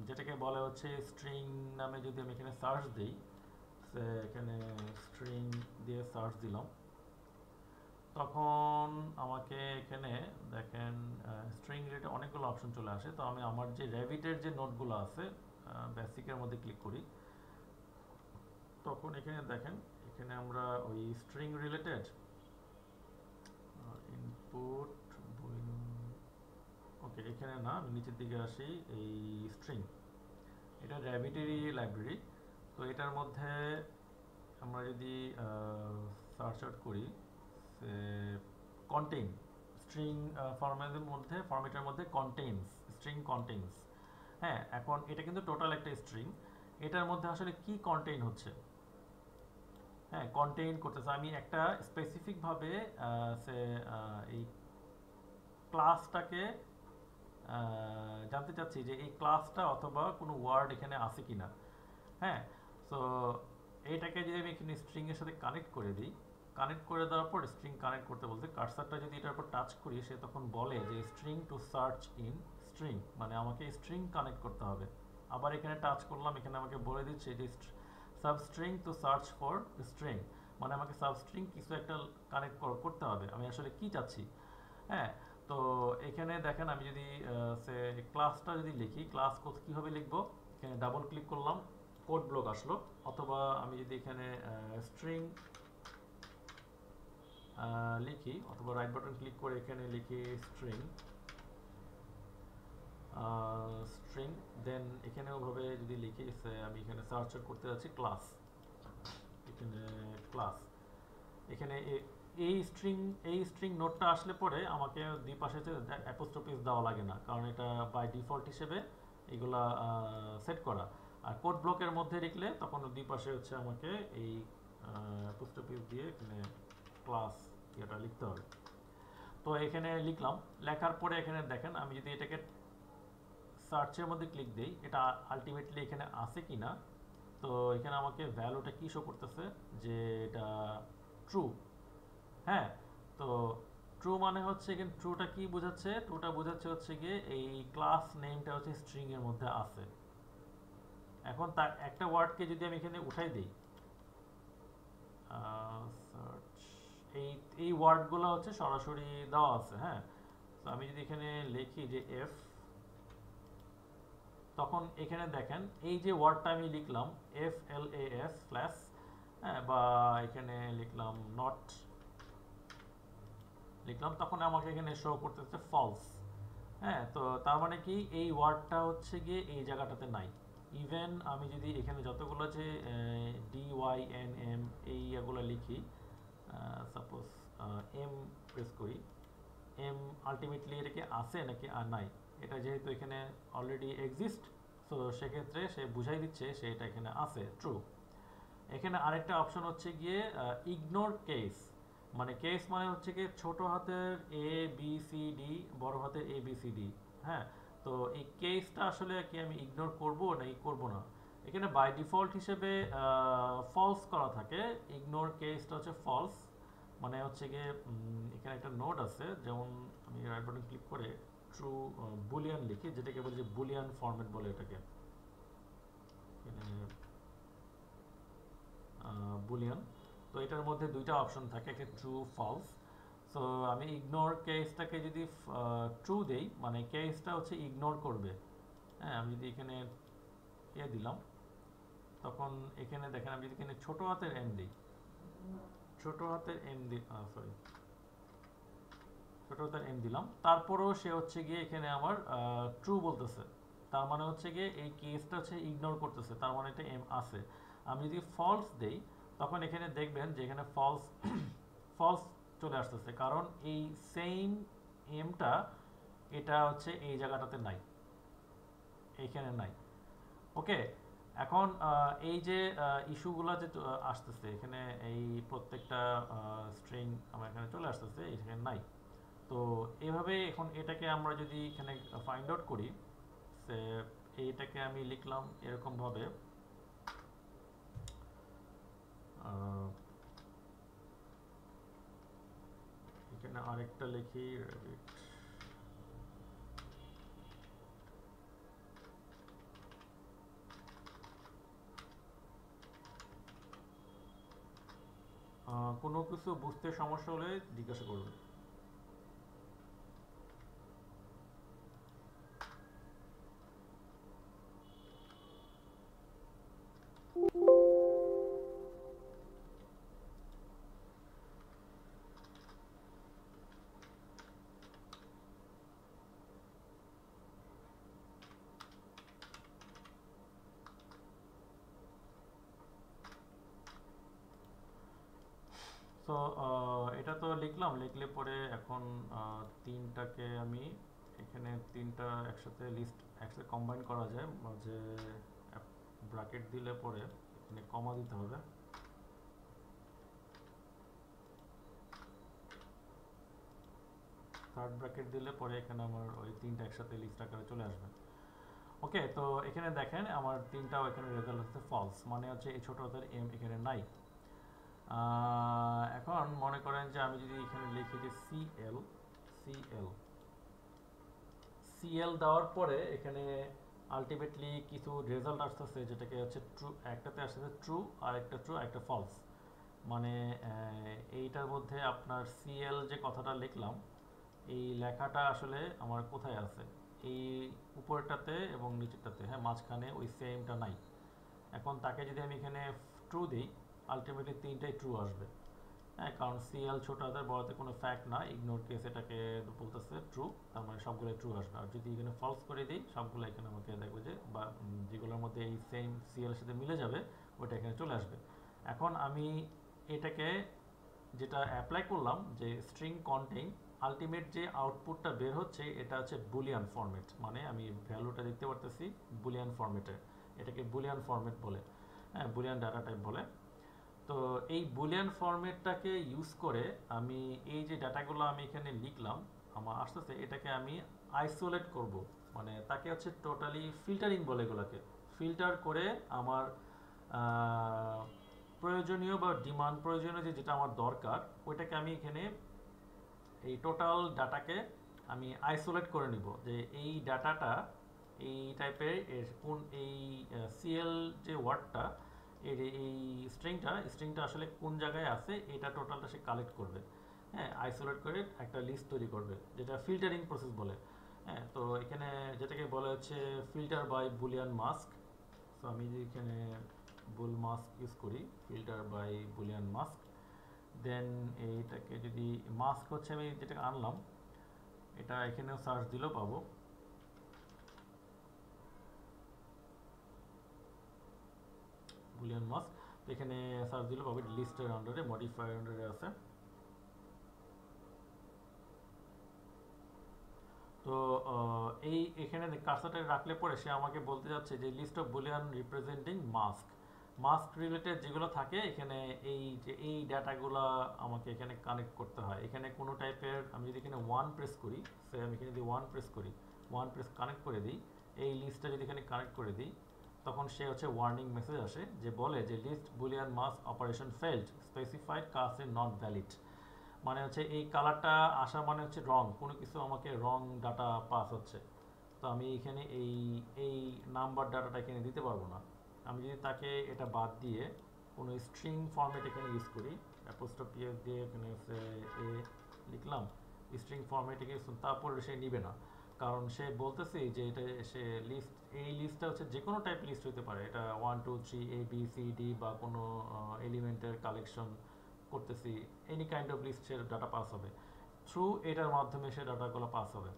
যেটাকে বলে হচ্ছে স্ট্রিং নামে যদি আমি এখানে সার্চ দিই, এখানে স্ট্রিং দিয়ে সার্চ দিলাম, তখন আমাকে এখানে দেখেন স্ট্রিং রিলেটেড অনেকগুলো অপশন চলে আসে। তো আমি আমার যে রেভিটের যে নোটগুলো আছে বেসিকের মধ্যে ক্লিক করি, তখন এখানে দেখেন এখানে আমরা ওই স্ট্রিং রিলেটেড ইনপুট, ওকে এখানে না, আমি নিচের দিকে আসি, এই স্ট্রিং, এটা র্যাবিটেরই লাইব্রেরি। তো এটার মধ্যে আমরা যদি সার্চ আউট করি কন্টেইন, স্ট্রিং ফরম্যাটের মধ্যে কন্টেইনস, স্ট্রিং কন্টেইনস। হ্যাঁ, এখন এটা কিন্তু টোটাল একটা স্ট্রিং, এটার মধ্যে আসলে কি কন্টেইন হচ্ছে, হ্যাঁ কন্টেইন করতেছে, আমি একটা স্পেসিফিকভাবে এই ক্লাসটাকে জানতে চাচ্ছি যে এই ক্লাসটা অথবা কোনো ওয়ার্ড এখানে আছে কিনা। হ্যাঁ, সো এইটাকে যদি আমি এখানে স্ট্রিং এর সাথে কানেক্ট করে দিই, কানেক্ট করে দেওয়ার পর স্ট্রিং কানেক্ট করতে বলতে কার্সারটা যদি এটার উপর টাচ করি, সে তখন বলে যে string to search in string, মানে আমাকে স্ট্রিং কানেক্ট করতে হবে। আবার এখানে টাচ করলাম, এখানে আমাকে বলে দিচ্ছে যে substring to search for string, মানে আমাকে সাবস্ট্রিং কিছু একটা কানেক্ট করতে হবে, আমি আসলে কি চাচ্ছি। হ্যাঁ, তো এখানে দেখেন আমি যদি ক্লাসটা যদি লিখি, ক্লাস কীভাবে লিখবো, এখানে ডাবল ক্লিক করলাম, কোড ব্লক আসলো। অথবা আমি যদি এখানে স্ট্রিং লিখি, অথবা রাইট বাটন ক্লিক করে এখানে লিখি স্ট্রিং, দেন এখানে ওভাবে যদি লিখি, আমি এখানে সার্চ করতে যাচ্ছি ক্লাস, এখানে ক্লাস, এখানে এই স্ট্রিং নোটটা আসলে পরে আমাকে দুই পাশে অ্যাপোস্ট্রফি দেওয়া লাগে না, কারণ এটা বাই ডিফল্ট হিসেবে এগুলা সেট করা। আর কোড ব্লকের মধ্যে লিখলে তখন দুই পাশে হচ্ছে আমাকে এই অ্যাপোস্ট্রফি দিয়ে এখানে ক্লাস এটা লিখতে হবে। তো এখানে লিখলাম, লেখার পরে এখানে দেখেন আমি যদি এটাকে সার্চের মধ্যে ক্লিক দিই, এটা আলটিমেটলি এখানে আছে কি না। তো এখানে আমাকে ভ্যালুটা কি শো করতেছে যে এটা ট্রু। হ্যাঁ, তো ট্রু মানে হচ্ছে এখানে ট্রুটা কি বোঝাচ্ছে, ট্রুটা বোঝাচ্ছে হচ্ছে গিয়ে এই ক্লাস নেমটা হচ্ছে স্ট্রিং এর মধ্যে আছে। এখন তার একটা ওয়ার্ডকে যদি আমি এখানে উঠাই দিই, সার্চ, এই এই ওয়ার্ডগুলো হচ্ছে সরাসরি দেওয়া আছে। হ্যাঁ, তো আমি যদি এখানে লিখি যে এফ, তখন এখানে দেখেন এই যে ওয়ার্ডটা আমি লিখলাম FLAS ফ্ল্যাশ, হ্যাঁ, বা এখানে লিখলাম নট লিখলাম, তখন আমাকে এখানে শো করতেছে ফলস। হ্যাঁ, তো তার মানে কি এই ওয়ার্ডটা হচ্ছে গিয়ে এই জায়গাটাতে নাই। ইভেন আমি যদি এখানে যতগুলো যে DYNM এই এগুলো লিখি, সাপোজ এম প্রেস করি, এম আলটিমেটলি এটা কি আছে নাকি আর নাই, এটা যেহেতু এখানে অলরেডি এক্সিস্ট, সো সেক্ষেত্রে সে বুঝাই দিচ্ছে সে এটা এখানে আছে, ট্রু। এখানে আরেকটা অপশন হচ্ছে গিয়ে ইগনোর কেস, মানে কেস মানে হচ্ছে গিয়ে ছোট হাতের ABCD, বড় হাতের ABCD। হ্যাঁ, তো এই কেসটা আসলে কি আমি ইগনোর করব নাকি করব না। এখানে বাই ডিফল্ট হিসেবে ফলস করা থাকে, ইগনোর কেসটা হচ্ছে ফলস। মানে হচ্ছে গিয়ে এখানে একটা নোট আছে, যেমন আমি রাইট বাটন ক্লিক করে ট্রু বুলিয়ান লিখি, যেটাকে বলি যে বুলিয়ান ফরম্যাট বলে এটাকে, বুলিয়ান। তো এটার মধ্যে দুইটা অপশন থাকে, একটা ট্রু ফলস। সো আমি ইগনোর কেসটাকে যদি ট্রু দেই, মানে কেসটা হচ্ছে ইগনোর করবে। হ্যাঁ, আমি যদি এখানে দিলাম, তখন এখানে দেখেন আমি যদি এখানে ছোট হাতের এম দিই, ছোট হাতের এম দি সরি ছোট হাতের এম দিলাম, তারপরেও সে হচ্ছে গিয়ে এখানে আমার ট্রু বলতেছে। তার মানে হচ্ছে গিয়ে এই কেসটা হচ্ছে ইগনোর করতেছে, তার মানে এটা এম আছে। আমি যদি ফলস দেই, তখন এখানে দেখবেন যে এখানে ফলস ফলস চলে আসতেছে, কারণ এই সেম এমটা এটা হচ্ছে এই জায়গাটাতে নাই, এইখানে নাই। ওকে, এখন এই যে ইস্যুগুলো যে আসতেছে এখানে, এই প্রত্যেকটা স্ট্রিং আমার এখানে চলে আসতেছে, এখানে নাই। তো এভাবে এখন এটাকে আমরা যদি এখানে ফাইন্ড আউট করি, সে এইটাকে আমি লিখলাম এরকমভাবে, এখানে আরেকটা লিখি rabbit। কোনো কিছু বুঝতে সমস্যা হলে জিজ্ঞাসা করবেন। তো এটা তো লিখলাম, লিখলে পরে এখন তিনটাকে আমি এখানে তিনটা একসাথে কম্বাইন করা যায়, মাঝে ব্র্যাকেট দিলে পরে এখানে কমা দিতে হবে। থার্ড ব্র্যাকেট দিলে পরে এখানে আমার ওই তিনটা একসাথে লিস্ট আকারে চলে আসবে। ওকে, তো এখানে দেখেন আমার তিনটাও এখানে রেজাল্ট হচ্ছে ফলস, মানে হচ্ছে এই ছোট হাতের এম এখানে নাই। এখন মনে করেন যে আমি যদি এখানে লিখি যে সিএল সিএল সিএল দেওয়ার পরে এখানে আলটিমেটলি কিছু রেজাল্ট আসতেছে, যেটাকে হচ্ছে ট্রু, একটাতে আসতেছে ট্রু আর একটা ট্রু একটা ফলস। মানে এইটার মধ্যে আপনার সিএল যে কথাটা লিখলাম, এই লেখাটা আসলে আমার কোথায় আছে, এই উপরটাতে এবং নিচেরটাতে, হ্যাঁ, মাঝখানে ওই সেমটা নাই। এখন তাকে যদি আমি এখানে ট্রু দিই, আলটিমেটলি তিনটাই ট্রু আসবে। হ্যাঁ, কারণ সিএল ছোট হাতের বড়তে কোনো ফ্যাক্ট না, ইগনোর কেস এটাকে বলতেছে ট্রু, তার মানে সবগুলো ট্রু আসবে। আর যদি এখানে ফলস করে দিই, সবগুলো এখানে আমাকে দেখবে যে, বা যেগুলোর মধ্যে এই সেম সিএল সাথে মিলে যাবে ওটা এখানে চলে আসবে। এখন আমি এটাকে যেটা অ্যাপ্লাই করলাম যে স্ট্রিং কন্টেইন, আলটিমেট যে আউটপুটটা বের হচ্ছে এটা হচ্ছে বুলিয়ান ফরম্যাট, মানে আমি ভ্যালুটা দেখতে পারতেছি বুলিয়ান ফরম্যাটে, এটাকে বুলিয়ান ফরম্যাট বলে, হ্যাঁ, বুলিয়ান ডাটা টাইপ বলে। তো এই বুলিয়ান ফরম্যাটটাকে ইউজ করে আমি এই যে ডাটাগুলো আমি এখানে লিখলাম আমার আসতেছে, এটাকে আমি আইসোলেট করব মানে তাকে হচ্ছে টোটালি ফিল্টারিং বলে এগুলোকে, ফিল্টার করে আমার প্রয়োজনীয় বা ডিমান্ড প্রয়োজনীয় যেটা আমার দরকার ওইটাকে আমি এখানে এই টোটাল ডাটাকে আমি আইসোলেট করে নিব, যে এই ডাটাটা এই টাইপের কোন এই সিএল যে ওয়ার্ডটা এই স্ট্রিংটা আসলে কোন জায়গায় আছে এটা টোটালটা সে কালেক্ট করবে। হ্যাঁ, আইসোলেট করে একটা লিস্ট তৈরি করবে, যেটা ফিল্টারিং প্রসেস বলে। হ্যাঁ, তো এখানে যেটাকে বলা হচ্ছে ফিল্টার বাই বুলিয়ান মাস্ক। তো আমি যদি এখানে বুল মাস্ক ইউজ করি, ফিল্টার বাই বুলিয়ান মাস্ক, দেন এইটাকে যদি মাস্ক হচ্ছে আমি যেটা আনলাম এটা এখানেও সার্চ দিলেও পাবো। বুলিয়ান মাস্ক এখানে সার্চ দিলেও পাবো, লিস্টের আন্ডারে মডিফায়ার আন্ডারে আছে। তো এই এখানে কার্সারটা রাখলে পরে সে আমাকে বলতে যাচ্ছে যে list of Boolean representing mask, mask related যেগুলো থাকে এখানে এই যে এই ডাটাগুলো আমাকে এখানে কানেক্ট করতে হয়। এখানে কোনো টাইপের আমি যদি এখানে ওয়ান প্রেস করি, সে আমি এখানে যদি ওয়ান প্রেস করি, ওয়ান প্রেস কানেক্ট করে দিই, এই লিস্টটা যদি এখানে কানেক্ট করে দিই, তখন সে হচ্ছে ওয়ার্নিং মেসেজ আসে যে বলে যে list Boolean mask operation failed, specified cast is not valid. মানে হচ্ছে এই কালারটা আসা মানে হচ্ছে রং, কোনো কিছু আমাকে রং ডাটা পাস হচ্ছে। তো আমি এখানে এই এই নাম্বার ডাটাটা এখানে দিতে পারবো না। আমি যদি তাকে এটা বাদ দিয়ে কোনো স্ট্রিং ফরম্যাট এখানে ইউজ করি, অ্যাপোস্ট্রফি দিয়ে এখানে এ লিখলাম, স্ট্রিং ফরম্যাটে গিয়ে তারপর সে নিবে না, কারণ সে বলতেছে যে এটা সে লিস্ট, এই লিস্টটা হচ্ছে যে কোনো টাইপ লিস্ট হতে পারে, এটা 1 2 3 ABCD বা কোনো এলিমেন্টের কালেকশন করতেছি, এনি কাইন্ড অফ লিস্টের ডাটা পাস হবে, থ্রু এটার মাধ্যমে সে ডাটাগুলো পাস হবে।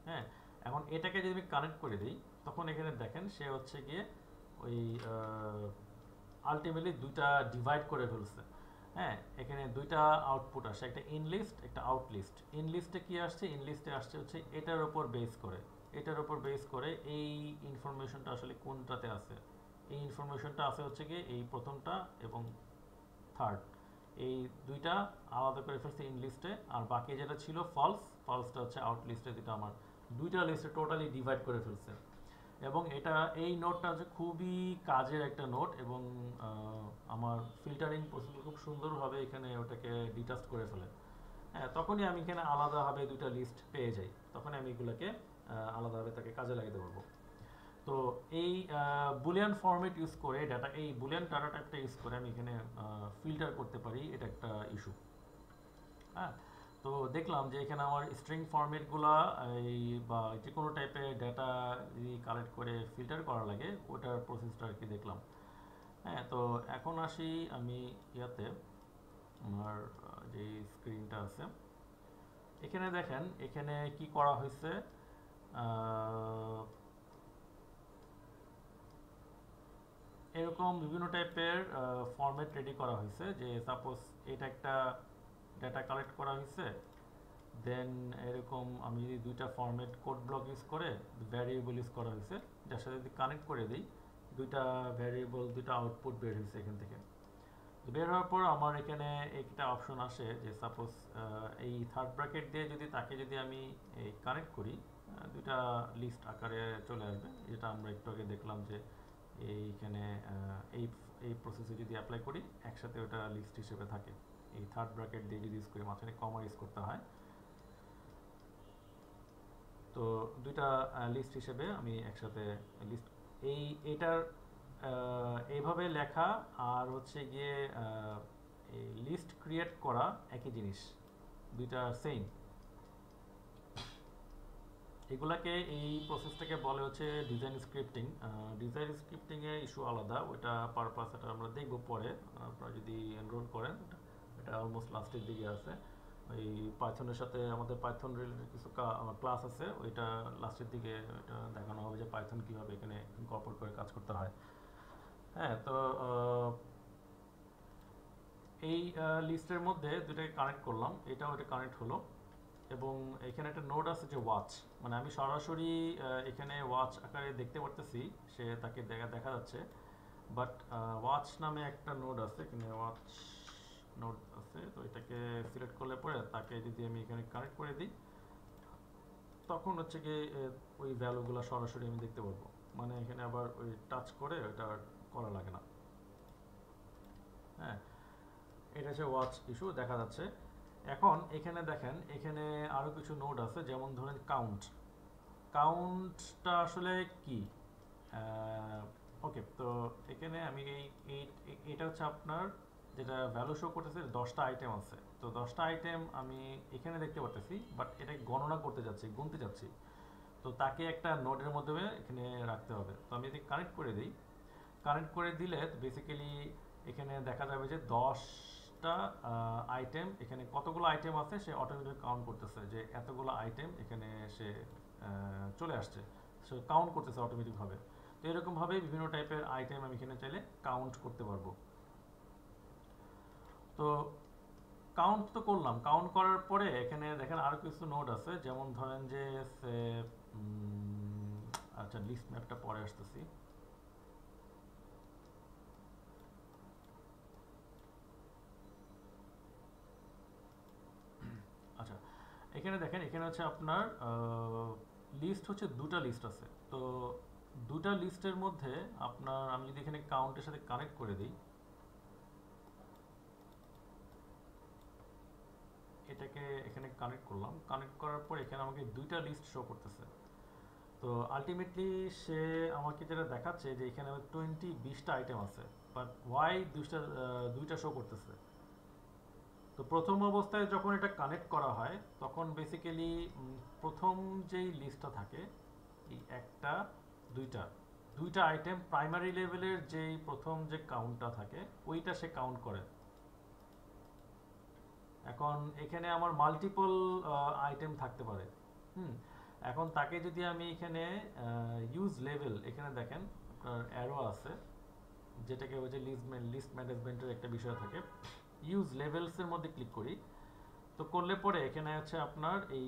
হ্যাঁ, এখন এটাকে যদি আমি কানেক্ট করে দিই, তখন এখানে দেখেন সে হচ্ছে গিয়ে ওই আলটিমেটলি দুইটা ডিভাইড করে ফেলছে। হ্যাঁ, এখানে দুইটা আউটপুট আসে, একটা ইন লিস্ট একটা আউট লিস্ট। ইন লিস্টে কি আসছে, ইন লিস্টে আসছে হচ্ছে এটার উপর বেস করে, এটার উপর বেস করে এই ইনফরমেশনটা আসলে কোনটাতে আছে, এই ইনফরমেশনটা আছে হচ্ছে গিয়ে এই প্রথমটা এবং থার্ড, এই দুইটা আলাদা করে ফেলছে ইন লিস্টে, আর বাকি যেটা ছিল ফলসটা হচ্ছে আউট লিস্টে, যেটা আমার দুইটা লিস্টে টোটালি ডিভাইড করে ফেলছে। এবং এটা এই নোটটা হচ্ছে খুবই কাজের একটা নোট, এবং আমার ফিল্টারিং প্রসেস খুব সুন্দরভাবে এখানে ওটাকে ডিটাচ করে ফেলে। হ্যাঁ, তখনই আমি এখানে আলাদাভাবে দুইটা লিস্ট পেয়ে যাই, তখনই আমি এগুলোকে আলাদাভাবে তাকে কাজে লাগাতে পারবো। তো এই বুলিয়ান ফরম্যাট ইউজ করে ডাটা, এই বুলিয়ান ডাটা টাইপটা ইউজ করে আমি এখানে ফিল্টার করতে পারি, এটা একটা ইস্যু। হ্যাঁ, তো দেখলাম যে এখানে আমার স্ট্রিং ফরম্যাটগুলা এই বা যে কোনো টাইপের ডাটা যদি কালেক্ট করে ফিল্টার করা লাগে ওটার প্রসেসটা আর কি দেখলাম। হ্যাঁ, তো এখন আসি আমি ইয়াতে, আমার যে স্ক্রিনটা আছে এখানে দেখেন এখানে কি করা হয়েছে। এরকম বিভিন্ন টাইপের ফরম্যাট রেডি করা হয়েছে, যে সাপোজ এটা একটা ডাটা কালেক্ট করা হয়েছে, দেন এরকম আমি যদি দুইটা ফরম্যাট কোড ব্লক ইউজ করে ভ্যারিয়েবল ইউজ করা হয়েছে, যার সাথে যদি কানেক্ট করে দিই দুইটা ভ্যারিয়েবল দুইটা আউটপুট বের হয়েছে এখান থেকে। বের হওয়ার পর আমার এখানে একটা অপশন আসে যে সাপোজ এই থার্ড ব্র্যাকেট দিয়ে যদি তাকে যদি আমি এই কানেক্ট করি, দুইটা লিস্ট আকারে চলে আসবে, যেটা আমরা একটু আগে দেখলাম যে এইখানে এই এই প্রসেসে যদি অ্যাপ্লাই করি একসাথে ওটা লিস্ট হিসেবে থাকে। এই থার্ড ব্র্যাকেট দিয়ে যদি ইউজ করি, মাঝখানে কমা ইউজ করতে হয়। তো দুইটা লিস্ট হিসেবে আমি একসাথে লিস্ট, এইটার এইভাবে লেখা আর হচ্ছে গিয়ে এই লিস্ট ক্রিয়েট করা একই জিনিস, দুইটা সেম। এগুলাকে এই প্রসেসটাকে বলে হচ্ছে ডিজাইন স্ক্রিপ্টিং। ডিজাইন স্ক্রিপ্টিংয়ের ইস্যু আলাদা, ওইটা পারপাস এটা আমরা দেখব পরে, আপনারা যদি এনরোল করেন। এটা অলমোস্ট লাস্টের দিকে আছে, ওই পাইথনের সাথে আমাদের পাইথন রিলেটেড কিছু ক্লাস আছে, ওইটা লাস্টের দিকে এটা দেখানো হবে যে পাইথন কীভাবে এখানে ইনকর্পোরেট করে কাজ করতে হয়। হ্যাঁ, তো এই লিস্টের মধ্যে দুটাকে কানেক্ট করলাম, এটাও এটা কানেক্ট হলো, এবং এখানে একটা নোড আছে যে ওয়াচ, মানে আমি সরাসরি এখানে ওয়াচ আকারে দেখতে পারতেছি, সে তাকে দেখা যাচ্ছে, বাট ওয়াচ নামে একটা নোড আছে, এখানে ওয়াচ নোড আছে। তো এটাকে সিলেক্ট করলে পরে তাকে যদি আমি এখানে কানেক্ট করে দিই, তখন হচ্ছে কি ওই ভ্যালুগুলো সরাসরি আমি দেখতে পারবো, মানে এখানে আবার ওই টাচ করে ওটা আর করা লাগে না। হ্যাঁ, এটা হচ্ছে ওয়াচ ইস্যু দেখা যাচ্ছে। এখন এখানে দেখেন, এখানে আরো কিছু নোড আছে, যেমন ধরেন কাউন্ট। কাউন্টটা আসলে কি? ওকে, তো এখানে আমি এটা হচ্ছে আপনার যেটা ভ্যালু শো করতেছে 10টা আইটেম আছে, তো 10টা আইটেম আমি এখানে দেখতে পারতেছি, বাট এটা গণনা করতে যাচ্ছি, গুনতে যাচ্ছি, তো তাকে একটা নোডের মাধ্যমে এখানে রাখতে হবে। তো আমি যদি কানেক্ট করে দিই, কানেক্ট করে দিলে বেসিক্যালি এখানে দেখা যাবে যে 10টা আইটেম, এখানে কতগুলো আইটেম আছে সে অটোমেটিক কাউন্ট করতেছে, যে এতগুলো আইটেম এখানে সে চলে আসছে, সে কাউন্ট করতেছে অটোমেটিকভাবে। তো এরকমভাবে বিভিন্ন টাইপের আইটেম আমি এখানে চাইলে কাউন্ট করতে পারবো। তো কাউন্ট তো করলাম, কাউন্ট করার পরে এখানে দেখেন আরো কিছু নোড আছে, যেমন ধরেন যে আচ্ছা লিস্ট ম্যাপটা পরে আসতেছি। আচ্ছা, এখানে দেখেন, এখানে হচ্ছে আপনার লিস্ট হচ্ছে দুটা লিস্ট আছে। তো দুটা লিস্টের মধ্যে আপনার আমি যদি এখানে কাউন্টের সাথে কানেক্ট করে দিই, এটাকে এখানে কানেক্ট করলাম, কানেক্ট করার পর এখানে আমাকে দুইটা লিস্ট শো করতেছে। তো আলটিমেটলি সে আমাকে যেটা দেখাচ্ছে যে এখানে 20টা আইটেম আছে, বাট ওয়াই দুইটা শো করতেছে? তো প্রথম অবস্থায় যখন এটা কানেক্ট করা হয় তখন বেসিক্যালি প্রথম যেই লিস্টটা থাকে, এই একটা দুইটা দুইটা আইটেম প্রাইমারি লেভেলের যেই প্রথম যে কাউন্টটা থাকে ওইটা সে কাউন্ট করে। এখন এখানে আমার মাল্টিপল আইটেম থাকতে পারে। হুম, এখন তাকে যদি আমি এখানে ইউজ লেভেল, এখানে দেখেন আপনার অ্যারো আছে, যেটাকে ওই যে লিস্ট ম্যানেজমেন্টের একটা বিষয় থাকে, ইউজ লেভেলসের মধ্যে ক্লিক করি, তো করলে পরে এখানে হচ্ছে আপনার এই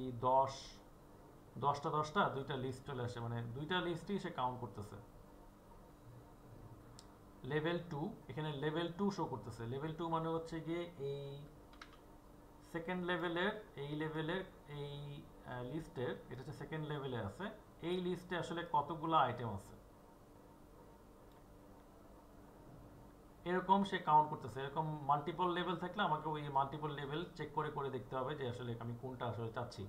10টা দুইটা লিস্ট চলে আসে, মানে দুইটা লিস্টই সে কাউন্ট করতেছে। লেভেল 2, এখানে লেভেল 2 শো করতেছে। লেভেল 2 মানে হচ্ছে গিয়ে এই সেকেন্ড লেভেলের, এই লেভেলের এই লিস্টের, এটা হচ্ছে সেকেন্ড লেভেলে আছে, এই লিস্টে আসলে কতগুলো আইটেম আছে এরকম সে কাউন্ট করতেছে। এরকম মাল্টিপল লেভেল থাকলে আমাকে ওই মাল্টিপল লেভেল চেক করে করে দেখতে হবে যে আসলে আমি কোনটা আসলে চাচ্ছি।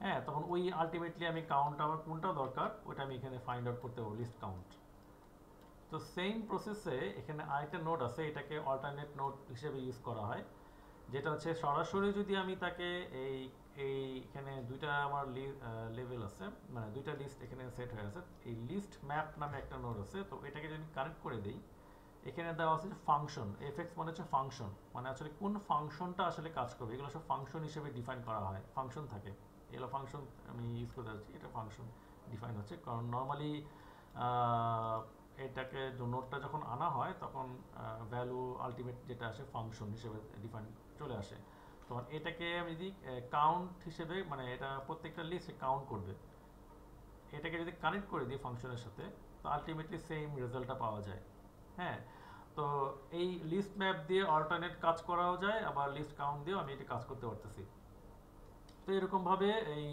হ্যাঁ, তখন ওই আলটিমেটলি আমি কাউন্ট, আমার কোনটা দরকার ওটা আমি এখানে ফাইন্ড আউট করতে পারবো, লিস্ট কাউন্ট। তো সেম প্রসেসে এখানে আরেকটা নোড আছে, এটাকে অল্টারনেট নোড হিসেবে ইউজ করা হয়, যেটা হচ্ছে সরাসরি যদি আমি তাকে এইখানে দুইটা আমার লেভেল আছে, মানে দুইটা লিস্ট এখানে সেট হয়ে আছে, এই লিস্ট ম্যাপ নামে একটা নোড আছে, তো এটাকে যদি কানেক্ট করে দিই, এখানে দেওয়া আছে যে ফাংশন, এফএক্স মানে হচ্ছে ফাংশন, মানে আসলে কোন ফাংশনটা আসলে কাজ করবে, এগুলো সব ফাংশন হিসেবে ডিফাইন করা হয়, ফাংশন থাকে, এগুলো ফাংশন আমি ইউজ করতে যাচ্ছি, এটা ফাংশন ডিফাইন হচ্ছে, কারণ নর্মালি এটাকে নোটটা যখন আনা হয় তখন ভ্যালু আলটিমেট যেটা আসে ফাংশন হিসেবে ডিফাইন চলে আসে। তখন এটাকে আমি যদি কাউন্ট হিসেবে, মানে এটা প্রত্যেকটা লিস্ট কাউন্ট করবে, এটাকে যদি কানেক্ট করে দিই ফাংশনের সাথে, তো আলটিমেটলি সেম রেজাল্টটা পাওয়া যায়। হ্যাঁ, তো এই লিস্ট ম্যাপ দিয়ে অল্টারনেট কাজ করাও যায়, আবার লিস্ট কাউন্ট দিয়েও আমি এটা কাজ করতে পারতেছি। তো এরকমভাবে এই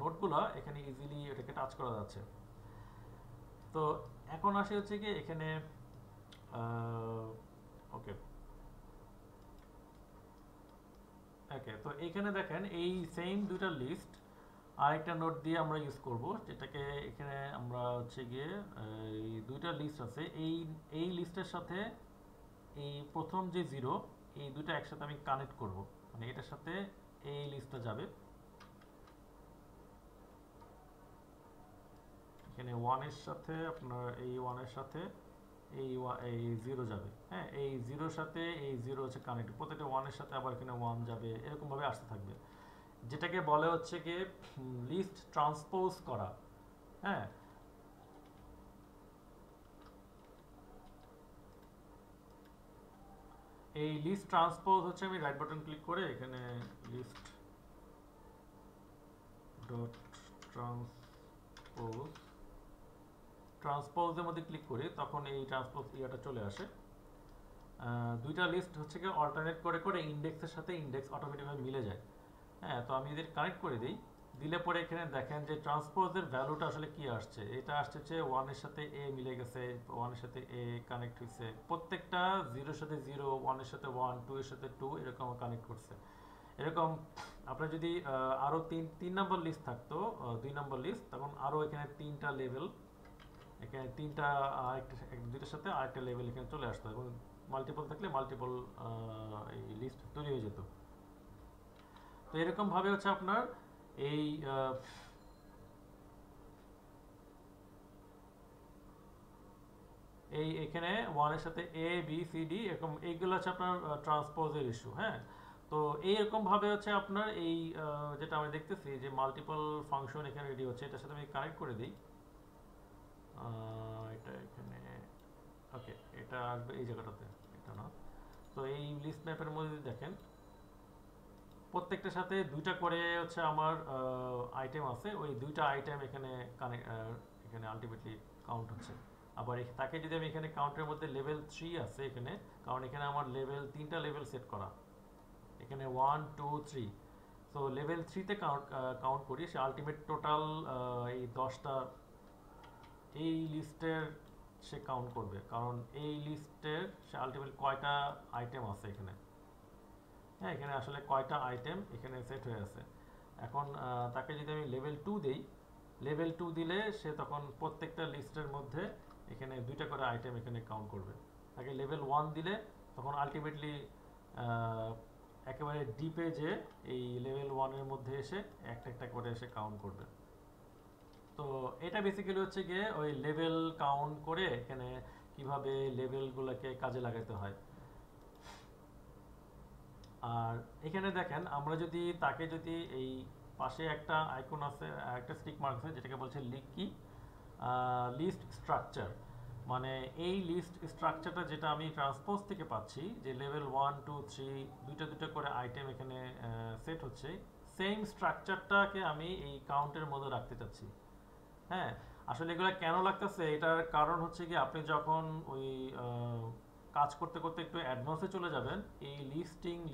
নোটগুলো এখানে ইজিলি এটাকে টাচ করা যাচ্ছে। তো এখন আসে হচ্ছে কি এখানে ওকে ওকে, তো এইখানে দেখেন এই সেম দুইটা লিস্ট আরেকটা নোট দিয়ে আমরা ইউজ করব, যেটাকে এখানে আমরা হচ্ছে গিয়ে এই দুইটা লিস্ট আছে, এই লিস্টের সাথে এই প্রথম যে জিরো, এই দুটো একসাথে আমি কানেক্ট করব, মানে এটার সাথে এই লিস্টটা যাবে, এখানে ওয়ানের সাথে আপনার এই ওয়ানের সাথে এই জিরো যাবে। হ্যাঁ, এই জিরোর সাথে এই জিরো হচ্ছে কানেক্ট, প্রত্যেকটা ওয়ানের সাথে আবার এখানে ওয়ান যাবে, এরকমভাবে আসতে থাকবে, যেটাকে বলে হচ্ছে গিয়ে লিস্ট ট্রান্সপোজ করা। হ্যাঁ, এই লিস্ট ট্রান্সপোজ হচ্ছে, আমি রাইট বাটন ক্লিক করে এখানে লিস্ট ডট ট্রান্সপোজ, ট্রান্সপোজের মধ্যে ক্লিক করি, তখন এই ট্রান্সপোজ ইয়াটা চলে আসে। দুইটা লিস্ট হচ্ছে কি অল্টারনেট করে করে ইন্ডেক্সের সাথে ইন্ডেক্স অটোমেটিকভাবে মিলে যায়। হ্যাঁ, তো আমি এদের কানেক্ট করে দিই। দিলে পরে এখানে দেখেন যে ট্রান্সপোজের ভ্যালুটা আসলে কি আসছে। এটা আসছে হচ্ছে 1 এর সাথে a মিলে গেছে, 1 এর সাথে a কানেক্ট হয়েছে, প্রত্যেকটা 0 এর সাথে 0, 1 এর সাথে 1, 2 এর সাথে 2 এরকম কানেক্ট করছে। এরকম আপনার যদি আরো তিন নাম্বার লিস্ট থাকতো, 2 নাম্বার লিস্ট, তখন আরো এখানে তিনটা লেভেল, এখানে তিনটা দুইটার সাথে আরেকটা লেভেল এখানে চলে আসতো, এবং মাল্টিপল থাকলে মাল্টিপল এই লিস্ট তৈরি হয়ে যেত। তো এরকম ভাবে হচ্ছে আপনার এই এখানে 1 এর সাথে a b c d এরকম, এইগুলো হচ্ছে আপনার ট্রান্সপোজের ইস্যু। হ্যাঁ, তো এইরকম ভাবে হচ্ছে আপনার এই যেটা আমি দেখতেছি যে মাল্টিপল ফাংশন এখানে রেডি হচ্ছে, এটার সাথে আমি কানেক্ট করে দিই। এটা এখানে ওকে, এটা আসবে এই জায়গাটাতে, এটা না। তো এই লিস্ট ম্যাপের মধ্যে দেখেন প্রত্যেকটার সাথে দুইটা করে হচ্ছে আমার আইটেম আছে, ওই দুইটা আইটেম এখানে এখানে আলটিমেটলি কাউন্ট হচ্ছে। আবার তাকে যদি আমি এখানে কাউন্টের মধ্যে লেভেল 3 আছে এখানে, কারণ এখানে আমার তিনটা লেভেল সেট করা, এখানে 1 2 3। সো লেভেল 3 তে কাউন্ট করি, সে আলটিমেট টোটাল এই 10টা এই লিস্টের সে কাউন্ট করবে, কারণ এই লিস্টের সে আলটিমেট কয়টা আইটেম আছে এখানে। হ্যাঁ, এখানে আসলে কয়টা আইটেম এখানে সেট হয়ে আছে। এখন তাকে যদি আমি লেভেল 2 দেই, লেভেল 2 দিলে সে তখন প্রত্যেকটা লিস্টের মধ্যে এখানে দুইটা করে আইটেম এখানে কাউন্ট করবে। তাকে লেভেল 1 দিলে তখন আলটিমেটলি একেবারে ডিপে যে এই লেভেল 1 এর মধ্যে এসে একটা একটা করে এসে কাউন্ট করবে। তো এটা বেসিক্যালি হচ্ছে গিয়ে ওই লেভেল কাউন্ট করে এখানে কিভাবে লেভেলগুলোকে কাজে লাগাতে হয়। আর এখানে দেখেন আমরা যদি তাকে যদি এই পাশে একটা আইকন আছে, একটা স্টিক মার্ক আছে, যেটাকে বলছে লিস্ট স্ট্রাকচার, মানে এই লিস্ট স্ট্রাকচারটা যেটা আমি ট্রান্সপোজ থেকে পাচ্ছি, যে লেভেল 1 2 3 দুইটা দুইটা করে আইটেম এখানে সেট হচ্ছে, সেম স্ট্রাকচারটাকে আমি এই কাউন্টের মধ্যে রাখতে চাচ্ছি। হ্যাঁ, আসলে এগুলো কেন লাগতেছে, এটার কারণ হচ্ছে কি আপনি যখন ওই কাজ করতে করতে একটু অ্যাডভান্সে চলে যাবেন, এই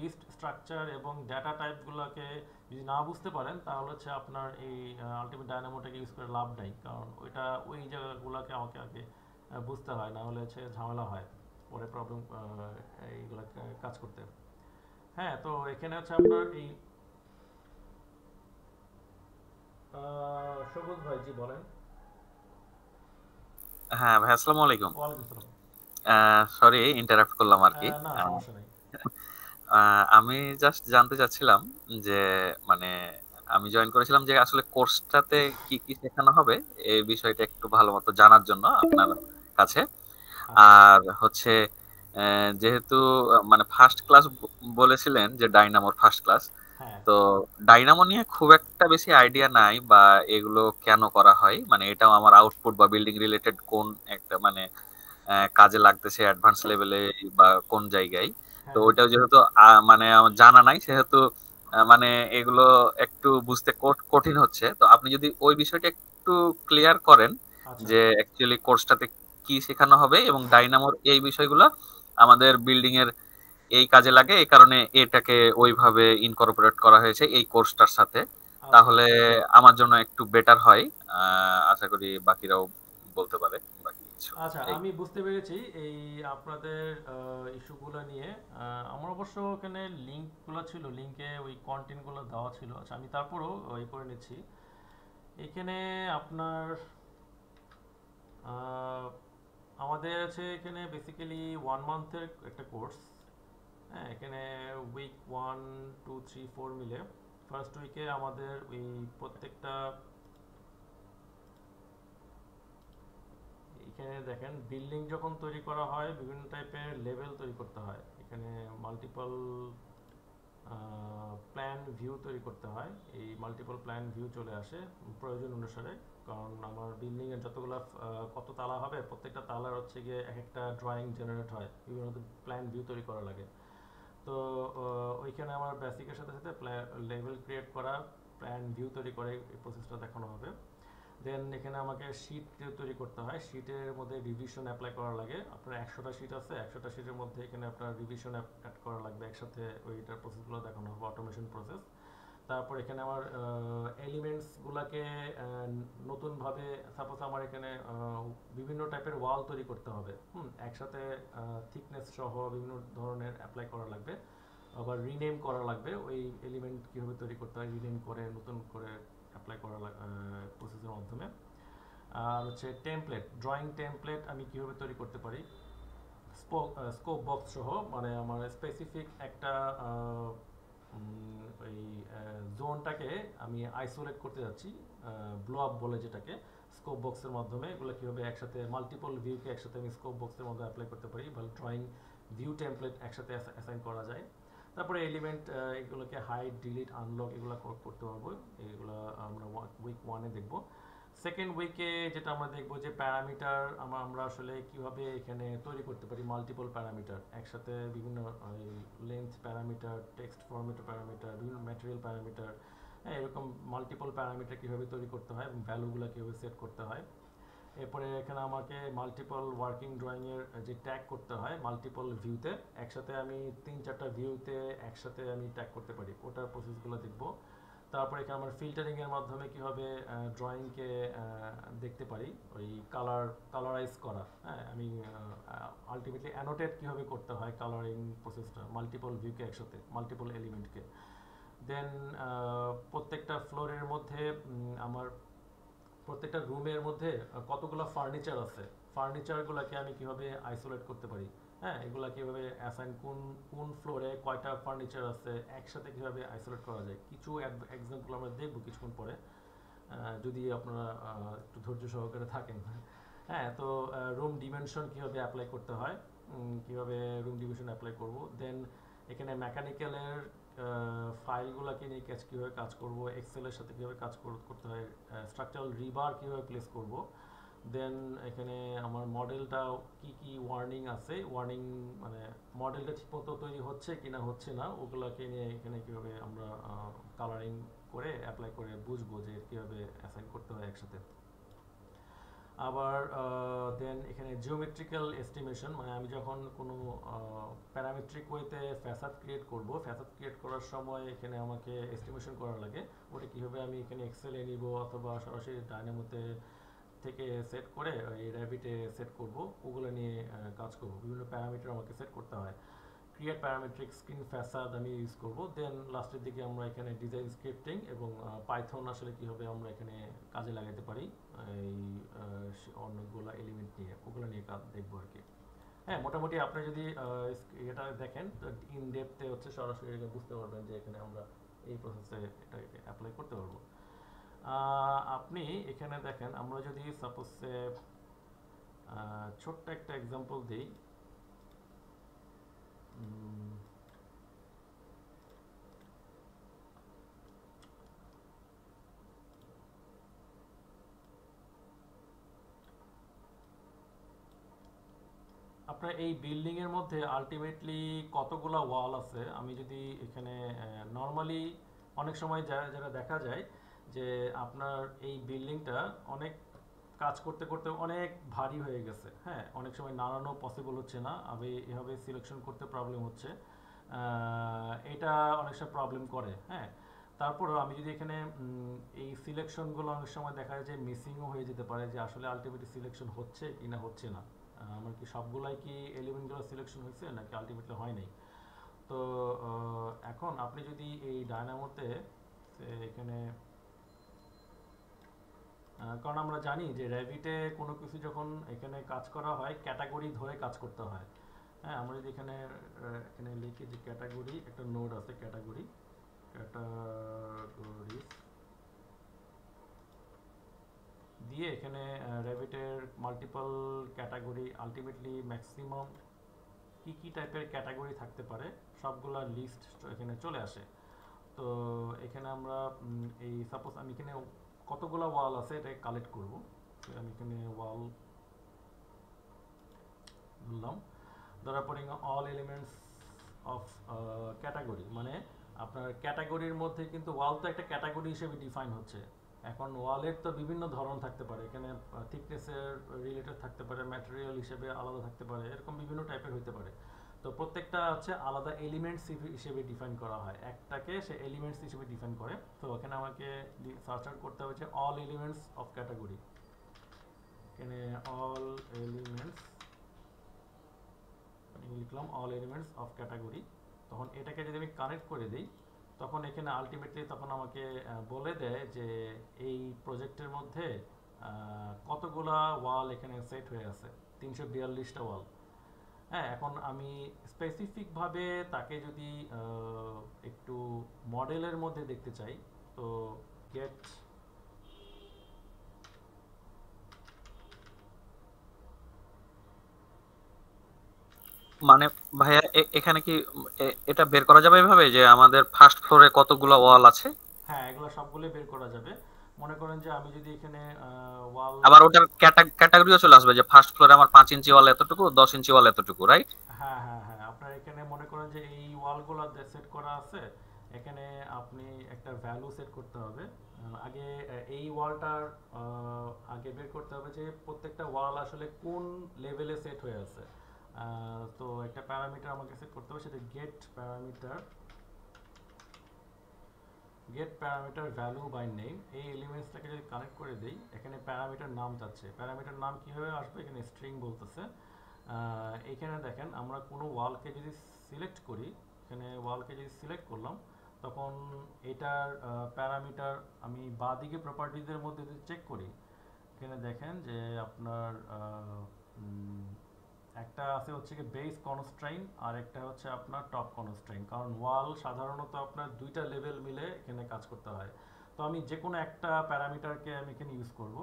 লিস্ট স্ট্রাকচার এবং ডেটা টাইপগুলোকে যদি না বুঝতে পারেন, তাহলে হচ্ছে আপনার এই আলটিমেট ডায়নামোটাকে ইউজ করে লাভ নাই, কারণ ওই জায়গাগুলোকে আমাকে আগে বুঝতে হয়, না হলে হচ্ছে ঝামেলা হয় পরে প্রবলেম এইগুলো কাজ করতে। হ্যাঁ, তো এখানে হচ্ছে আপনার এই সবুজ ভাই, জি বলেন। হ্যাঁ ভাই, আসসালামু আলাইকুম। ওয়ালাইকুম আসসালাম। সরি ইন্টারাপ্ট করলাম আর কি। না, আহ, সমস্যা নেই। আমি জাস্ট জানতে চাচ্ছিলাম যে মানে আমি জয়েন করেছিলাম যে আসলে কোর্সটাতে কি কি শেখানো হবে, এই বিষয়টা একটু ভালো মতো জানার জন্য আপনার কাছে। আচ্ছা, আর হচ্ছে যেহেতু মানে ফার্স্ট ক্লাস বলেছিলেন যে ডাইনামোর ফার্স্ট ক্লাস, হ্যাঁ, তো ডাইনামো নিয়ে খুব একটা বেশি আইডিয়া নাই, বা এগুলো কেন করা হয়, মানে এটাও আমার আউটপুট বা বিল্ডিং রিলেটেড কোন একটা মানে কাজে লাগতেছে অ্যাডভান্স লেভেলে বা কোন জায়গায়। তো হ্যাঁ, ওইটাও যেহেতু মানে আমার জানা নাই, সেহেতু মানে এগুলো একটু বুঝতে কঠিন হচ্ছে। তো আপনি যদি ওই বিষয়টা একটু ক্লিয়ার করেন আচ্ছা, যে অ্যাকচুয়ালি কোর্সটাতে কি শেখানো হবে, এবং ডাইনামোর এই বিষয়গুলো আমাদের বিল্ডিং এর এই কাজে লাগে, এই কারণে এটাকে ওইভাবে ইনকর্পোরেট করা হয়েছে এই কোর্সটার সাথে, আচ্ছা, তাহলে আমার জন্য একটু বেটার হয়। আশা করি বাকিরাও বলতে পারে বাকি কিছু। আচ্ছা, এই আমি বুঝতে পেরেছি এই আপনাদের ইস্যুগুলো নিয়ে। আমার অবশ্য ওখানে লিঙ্কগুলো ছিল, লিঙ্কে ওই কন্টেন্টগুলো দেওয়া ছিল। আচ্ছা, আমি তারপরও ওই করে নিচ্ছি। এখানে আপনার আহ, আমাদের আছে এখানে বেসিক্যালি 1 মান্থের একটা কোর্স। হ্যাঁ, এখানে উইক 1 2 3 4 মিলে ফার্স্ট উইকে আমাদের ওই প্রত্যেকটা, এখানে দেখেন বিল্ডিং যখন তৈরি করা হয় বিভিন্ন টাইপের লেভেল তৈরি করতে হয়, এখানে মাল্টিপল প্ল্যান ভিউ তৈরি করতে হয়। এই মাল্টিপল প্ল্যান ভিউ চলে আসে প্রয়োজন অনুসারে, কারণ আমার বিল্ডিংয়ের যতগুলো কত তালা হবে, প্রত্যেকটা তালার হচ্ছে গিয়ে এক একটা ড্রয়িং জেনারেট হয়, বিভিন্ন প্ল্যান ভিউ তৈরি করা লাগে। তো ওইখানে আমার বেসিকের সাথে সাথে লেভেল ক্রিয়েট করা, প্ল্যান ভিউ তৈরি করে এই প্রসেসটা দেখানো হবে। দেন এখানে আমাকে শিট তৈরি করতে হয়, শিটের মধ্যে রিভিশন অ্যাপ্লাই করা লাগে। আপনার 100টা শিট আছে, 100টা শিটের মধ্যে এখানে আপনার রিভিশন অ্যাড করা লাগবে একসাথে, ওইটার প্রসেসগুলো দেখানো হবে, অটোমেশন প্রসেস। তারপর এখানে আমার এলিমেন্টসগুলোকে নতুনভাবে, সাপোজ আমার এখানে বিভিন্ন টাইপের ওয়াল তৈরি করতে হবে, একসাথে থিকনেস সহ বিভিন্ন ধরনের অ্যাপ্লাই করা লাগবে, আবার রিনেম করা লাগবে, ওই এলিমেন্ট কীভাবে তৈরি করতে হয় রিনেম করে নতুন করে অ্যাপ্লাই করা প্রসেসের মাধ্যমে। আর হচ্ছে টেমপ্লেট, ড্রয়িং টেমপ্লেট আমি কীভাবে তৈরি করতে পারি স্কোপ বক্স সহ, মানে আমার স্পেসিফিক একটা ওই জোনটাকে আমি আইসোলেট করতে যাচ্ছি, ব্লো আপ বলে যেটাকে, স্কোপ বক্সের মাধ্যমে এগুলো কীভাবে একসাথে মাল্টিপল ভিউকে একসাথে আমি স্কোপ বক্সের মধ্যে অ্যাপ্লাই করতে পারি, বা ড্রয়িং ভিউ টেমপ্লেট একসাথে অ্যাসাইন করা যায়। তারপরে এলিমেন্ট এগুলোকে হাইড ডিলিট আনলক এগুলো করতে পারবো, এগুলো আমরা উইক 1-এ দেখবো। সেকেন্ড উইকে যেটা আমরা দেখবো যে প্যারামিটার আমরা আসলে কিভাবে এখানে তৈরি করতে পারি, মাল্টিপল প্যারামিটার একসাথে, বিভিন্ন length parameter, text format parameter, বিভিন্ন ম্যাটেরিয়াল প্যারামিটার, এরকম মাল্টিপল প্যারামিটার কীভাবে তৈরি করতে হয় এবং ভ্যালুগুলো কীভাবে সেট করতে হয়। এরপরে এখানে আমাকে মাল্টিপল ওয়ার্কিং ড্রয়িংয়ের যে ট্যাগ করতে হয় মাল্টিপল ভিউতে, একসাথে আমি 3-4টা ভিউতে একসাথে আমি ট্যাগ করতে পারি, ওটার প্রসেসগুলো দেখবো। তারপরে এখানে আমার ফিল্টারিংয়ের মাধ্যমে কীভাবে ড্রয়িংকে দেখতে পারি, ওই কালারাইজ করা, হ্যাঁ আমি আলটিমেটলি অ্যানোটেট কীভাবে করতে হয় কালারিং প্রসেসটা, মাল্টিপল ভিউকে একসাথে, মাল্টিপল এলিমেন্টকে। দেন প্রত্যেকটা ফ্লোরের মধ্যে আমার প্রত্যেকটা রুমের মধ্যে কতগুলো ফার্নিচার আছে, ফার্নিচারগুলোকে আমি কীভাবে আইসোলেট করতে পারি, হ্যাঁ এগুলা কীভাবে অ্যাসাইন, কোন ফ্লোরে কয়টা ফার্নিচার আছে একসাথে কীভাবে আইসোলেট করা যায়, কিছু এক্সাম্পল আমরা দেখবো কিছুক্ষণ পরে, যদি আপনারা একটু ধৈর্য সহকারে থাকেন। হ্যাঁ, তো রুম ডিমেনশন কীভাবে অ্যাপ্লাই করতে হয়, কীভাবে রুম ডিমেনশন অ্যাপ্লাই করব। দেন এখানে মেকানিক্যালের ফাইলগুলোকে নিয়ে কীভাবে কাজ করব, এক্সেলের সাথে কীভাবে কাজ করতে হয়, স্ট্রাকচারাল রিবার কীভাবে প্লেস করব। দেন এখানে আমার মডেলটা কি ওয়ার্নিং আছে, ওয়ার্নিং মানে মডেলটা ঠিকমতো তৈরি হচ্ছে কি না হচ্ছে না, ওগুলোকে নিয়ে এখানে কীভাবে আমরা কালারিং করে অ্যাপ্লাই করে বুঝবো যে কীভাবে অ্যাসাইন করতে হয় একসাথে। আবার দেন এখানে জিওমেট্রিক্যাল এস্টিমেশন, মানে আমি যখন কোনো প্যারামেট্রিক ওয়েতে ফ্যাসাদ ক্রিয়েট করব, ফ্যাসাদ ক্রিয়েট করার সময় এখানে আমাকে এস্টিমেশন করা লাগে, ওটা কীভাবে আমি এখানে এক্সেলে নিব অথবা সরাসরি ডায়নামোতে থেকে সেট করে এই র্যাবিটে সেট করব, ওগুলো নিয়ে কাজ করব, বিভিন্ন প্যারামিটার আমাকে সেট করতে হয়। ক্রিয়েট প্যারামেট্রিক স্ক্রিন ফ্যাসাদ আমি ইউজ করব। দেন লাস্টের দিকে আমরা এখানে ডিজাইন স্ক্রিপ্টিং এবং পাইথন আসলে কীভাবে আমরা এখানে কাজে লাগাতে পারি এই অনেকগুলো এলিমেন্ট নিয়ে, ওগুলো নিয়ে কাজ দেখবো আর কি। হ্যাঁ, মোটামুটি আপনি যদি এটা দেখেন ইন ডেপথে হচ্ছে সরাসরি বুঝতে পারবেন যে এখানে আমরা এই প্রসেসে এটাকে অ্যাপ্লাই করতে পারবো। আপনি এখানে দেখেন, আমরা যদি সাপোজ ছোট্ট একটা এক্সাম্পল দিই, আপনার এই বিল্ডিং এর মধ্যে আলটিমেটলি কতগুলা ওয়াল আছে, আমি যদি এখানে নর্মালি অনেক সময় যারা দেখা যায় যে আপনার এই বিল্ডিংটা অনেক কাজ করতে করতে অনেক ভারী হয়ে গেছে, হ্যাঁ অনেক সময় নাড়ানো পসিবল হচ্ছে না, আমি এভাবে সিলেকশন করতে প্রবলেম হচ্ছে, এটা অনেক সময় প্রবলেম করে। হ্যাঁ, তারপরেও আমি যদি এখানে এই সিলেকশনগুলো অনেক সময় দেখা যায় যে মিসিংও হয়ে যেতে পারে, যে আসলে আলটিমেটলি সিলেকশন হচ্ছে কি না হচ্ছে না, আমার কি সবগুলাই কি এলিমেন্টগুলো সিলেকশন হয়েছে নাকি আলটিমেটলি হয় নাই। তো এখন আপনি যদি এই ডায়নামোতে এখানে, কারণ আমরা জানি যে র্যাবিটে কোনো কিছু যখন এখানে কাজ করা হয় ক্যাটাগরি ধরে কাজ করতে হয়। হ্যাঁ, আমরা যদি এখানে লিখি যে ক্যাটাগরি, একটা নোড আছে ক্যাটাগরি দিয়ে এখানে র্যাবিটের মাল্টিপল ক্যাটাগরি, আলটিমেটলি ম্যাক্সিমাম কি টাইপের ক্যাটাগরি থাকতে পারে সবগুলা লিস্ট এখানে চলে আসে। তো এখানে আমরা এই সাপোজ আমি এখানে কতগুলো ওয়াল আছে এটা কালেক্ট করব, আমি এখানে ওয়াল বললাম, ধরার পরে অল এলিমেন্টস অফ ক্যাটাগরি, মানে আপনার ক্যাটাগরির মধ্যে কিন্তু ওয়াল তো একটা ক্যাটাগরি হিসেবে ডিফাইন হচ্ছে। এখন ওয়ালের তো বিভিন্ন ধরন থাকতে পারে, এখানে থিকনেসের রিলেটেড থাকতে পারে, ম্যাটেরিয়াল হিসেবে আলাদা থাকতে পারে, এরকম বিভিন্ন টাইপের হতে পারে। তো প্রত্যেকটা হচ্ছে আলাদা এলিমেন্টস হিসেবে ডিফাইন করা হয়, একটাকে সে এলিমেন্টস হিসেবে ডিফাইন করে। তো এখানে আমাকে সার্চ আউট করতে হবে যে অল এলিমেন্টস অফ ক্যাটাগরি, এখানে অল এলিমেন্টস লিখলাম, অল এলিমেন্টস অফ ক্যাটাগরি। তখন এটাকে যদি আমি কানেক্ট করে দিই, তখন এখানে আলটিমেটলি তখন আমাকে বলে দেয় যে এই প্রজেক্টের মধ্যে কতগুলা ওয়াল এখানে সেট হয়ে আছে, 342টা ওয়াল। হ্যাঁ, এখন আমি স্পেসিফিকভাবে তাকে যদি একটু মডেলের মধ্যে দেখতে চাই, তো গেট, মানে ভাইয়া এখানে কি এটা বের করা যাবে এভাবে যে আমাদের ফার্স্ট ফ্লোরে কতগুলো ওয়াল আছে? হ্যাঁ এগুলো সবগুলো বের করা যাবে। মনে করেন যে আমি যদি এখানে ওয়াল, আবার ওটার ক্যাটাগরিও চলে আসবে যে ফার্স্ট ফ্লোরে আমার 5 ইঞ্চি ওয়াল এতটুকু, 10 ইঞ্চি ওয়াল এতটুকু, রাইট? হ্যাঁ হ্যাঁ হ্যাঁ, আপনার এখানে মনে করেন যে এই ওয়ালগুলো সেট করা আছে, এখানে আপনি একটা ভ্যালু সেট করতে হবে। আগে এই ওয়ালটার আগে বের করতে হবে যে প্রত্যেকটা ওয়াল আসলে কোন লেভেলে সেট হয়ে আছে। তো একটা প্যারামিটার আমাকে সেট করতে হবে, সেটা get parameter value by name. এই এলিমেন্টসটাকে যদি কানেক্ট করে দেই, এখানে প্যারামিটার নাম চাচ্ছে, প্যারামিটার নাম কিভাবে আসবে, এখানে স্ট্রিং বলতেছে। এখানে দেখেন আমরা কোনো ওয়ালকে যদি সিলেক্ট করি, এখানে ওয়ালকে যদি সিলেক্ট করলাম, তখন এটার প্যারামিটার আমি বাঁদিকে প্রপার্টিজের মধ্যে যদি চেক করি, এখানে দেখেন যে আপনার একটা আছে হচ্ছে কি বেস কনস্ট্রেইন, আর একটা হচ্ছে আপনার টপ কনস্ট্রেইন। কারণ ওয়াল সাধারণত আপনার দুইটা লেভেল মিলে এখানে কাজ করতে হয়। তো আমি যে কোনো একটা প্যারামিটারকে আমি এখানে ইউজ করব।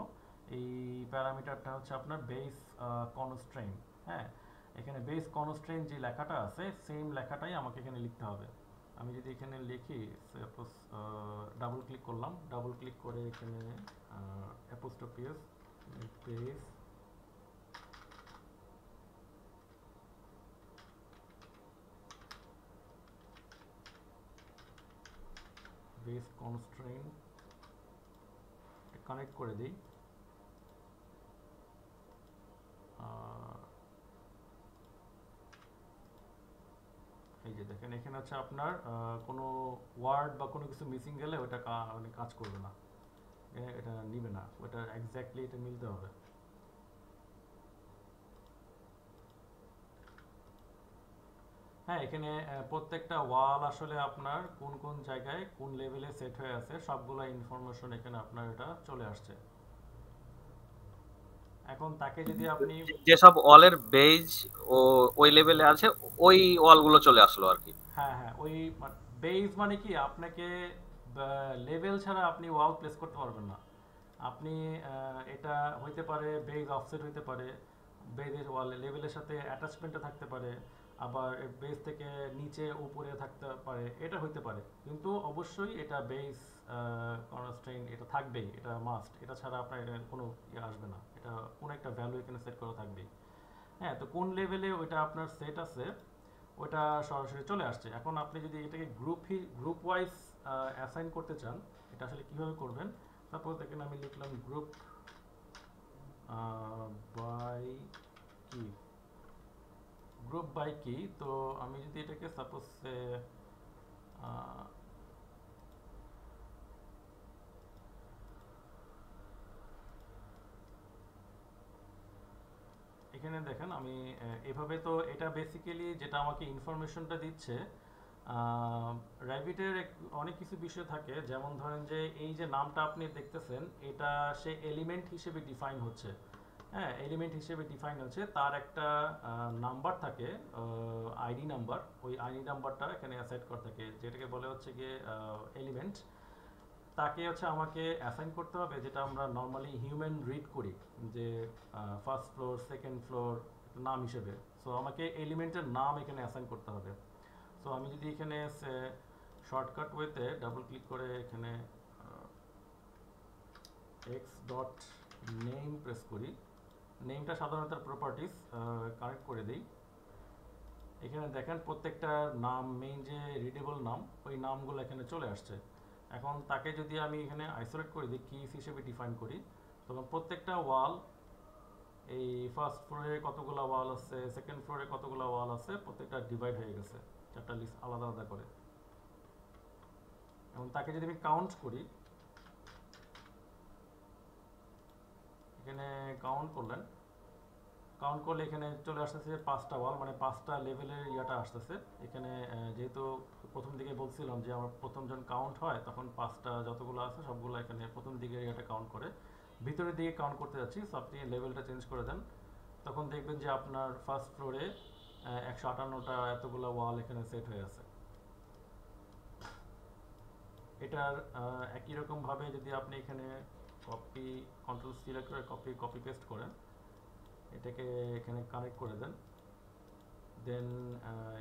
এই প্যারামিটারটা হচ্ছে আপনার বেস কনস্ট্রেইন। হ্যাঁ, এখানে বেস কনস্ট্রেইন যে লেখাটা আছে সেম লেখাটাই আমাকে এখানে লিখতে হবে। আমি যদি এখানে লিখি, সাপোজ ডাবল ক্লিক করলাম, ডাবল ক্লিক করে এখানে অ্যাপোস্ট্রোফি বেস বেস কনস্ট্রেইন কানেক্ট করে দিই। এই যে দেখেন এখানে হচ্ছে আপনার কোনো ওয়ার্ড বা কোনো কিছু মিসিং গেলে ওটা মানে কাজ করবে না, এটা নিবে না, ওটা এক্স্যাক্টলি এটা মিলতে হবে। হ্যাঁ, এখানে প্রত্যেকটা ওয়াল আসলে আপনার কোন কোন জায়গায় কোন লেভেলে সেট হয়ে আছে সবগুলো ইনফরমেশন এখানে আপনার এটা চলে আসছে। এখন তাকে যদি আপনি, যেসব ওয়ালের বেজ ও ওই লেভেলে আছে ওই ওয়ালগুলো চলে আসলো আর কি। হ্যাঁ হ্যাঁ, ওই বেস মানে কি, আপনাকে লেভেল ছাড়া আপনি ওয়াল প্লেস করতে পারবেন না। আপনি এটা হইতে পারে বেজ অফসেট হইতে পারে, বেজের ওয়াল লেভেলের সাথে অ্যাটাচমেন্টে থাকতে পারে, আবার বেজ থেকে নিচে উপরে থাকতে পারে, এটা হইতে পারে। কিন্তু অবশ্যই এটা বেস কনস্ট্রেইন এটা থাকবেই, এটা মাস্ট, এটা ছাড়া আপনার এটা কোনো ইয়ে আসবে না, এটা কোনো একটা ভ্যালু এখানে সেট করা থাকবেই। হ্যাঁ, তো কোন লেভেলে ওইটা আপনার সেট আছে ওটা সরাসরি চলে আসছে। এখন আপনি যদি এটাকে গ্রুপ ওয়াইজ অ্যাসাইন করতে চান, এটা আসলে কিভাবে করবেন, সাপোজ এখানে আমি লিখলাম গ্রুপ বাই কি, গ্রুপ বাই কি। তো আমি যদি এটাকে সাপোজ এখানে দেখেন আমি এভাবে, তো এটা বেসিক্যালি যেটা আমাকে ইনফরমেশনটা দিচ্ছে। র্যাবিটের অনেক কিছু বিষয় থাকে, যেমন ধরেন যে এই যে নামটা আপনি দেখতেছেন এটা সে এলিমেন্ট হিসেবে ডিফাইন হচ্ছে। হ্যাঁ, এলিমেন্ট হিসেবে ডিফাইন হচ্ছে, তার একটা নাম্বার থাকে, আইডি নাম্বার। ওই আইডি নাম্বারটা এখানে অ্যাসাইন করা থাকে, যেটাকে বলে হচ্ছে গিয়ে এলিমেন্ট। তাকে হচ্ছে আমাকে অ্যাসাইন করতে হবে, যেটা আমরা নর্মালি হিউম্যান রিড করি, যে ফার্স্ট ফ্লোর, সেকেন্ড ফ্লোর নাম হিসেবে। সো আমাকে এলিমেন্টের নাম এখানে অ্যাসাইন করতে হবে। সো আমি যদি এখানে শর্টকাট ওয়েতে ডাবল ক্লিক করে এখানে এক্স ডট নেম প্রেস করি, নেমটা সাধারণত প্রপার্টিস কানেক্ট করে দিই। এখানে দেখেন প্রত্যেকটা নাম, মেইন যে রিডেবল নাম, ওই নামগুলো এখানে চলে আসছে। এখন তাকে যদি আমি এখানে আইসোলেট করে দিই, কিস হিসেবে ডিফাইন করি, তখন প্রত্যেকটা ওয়াল এই ফার্স্ট ফ্লোরে কতগুলো ওয়াল আছে, সেকেন্ড ফ্লোরে কতগুলো ওয়াল আছে, প্রত্যেকটা ডিভাইড হয়ে গেছে চারটা লিস্ট আলাদা আলাদা করে। এবং তাকে যদি আমি কাউন্ট করি, এখানে কাউন্ট করলেন, কাউন্ট করলে এখানে চলে আসতেছে 5টা ওয়াল, মানে 5টা লেভেলের ইয়াটা আসতেছে এখানে। যেহেতু প্রথম দিকে বলছিলাম যে আমার প্রথম যখন কাউন্ট হয় তখন 5টা যতগুলো আছে সবগুলো এখানে প্রথম দিকে ইয়াটা কাউন্ট করে। ভিতরের দিকে কাউন্ট করতে যাচ্ছি, সো আপনি লেভেলটা চেঞ্জ করে দেন, তখন দেখবেন যে আপনার ফার্স্ট ফ্লোরে 158টা এতগুলো ওয়াল এখানে সেট হয়ে আছে। এটার একই রকমভাবে যদি আপনি এখানে কপি, কন্ট্রোল সিলেক্ট করে কপি পেস্ট করেন, এটাকে এখানে কানেক্ট করে দেন, দেন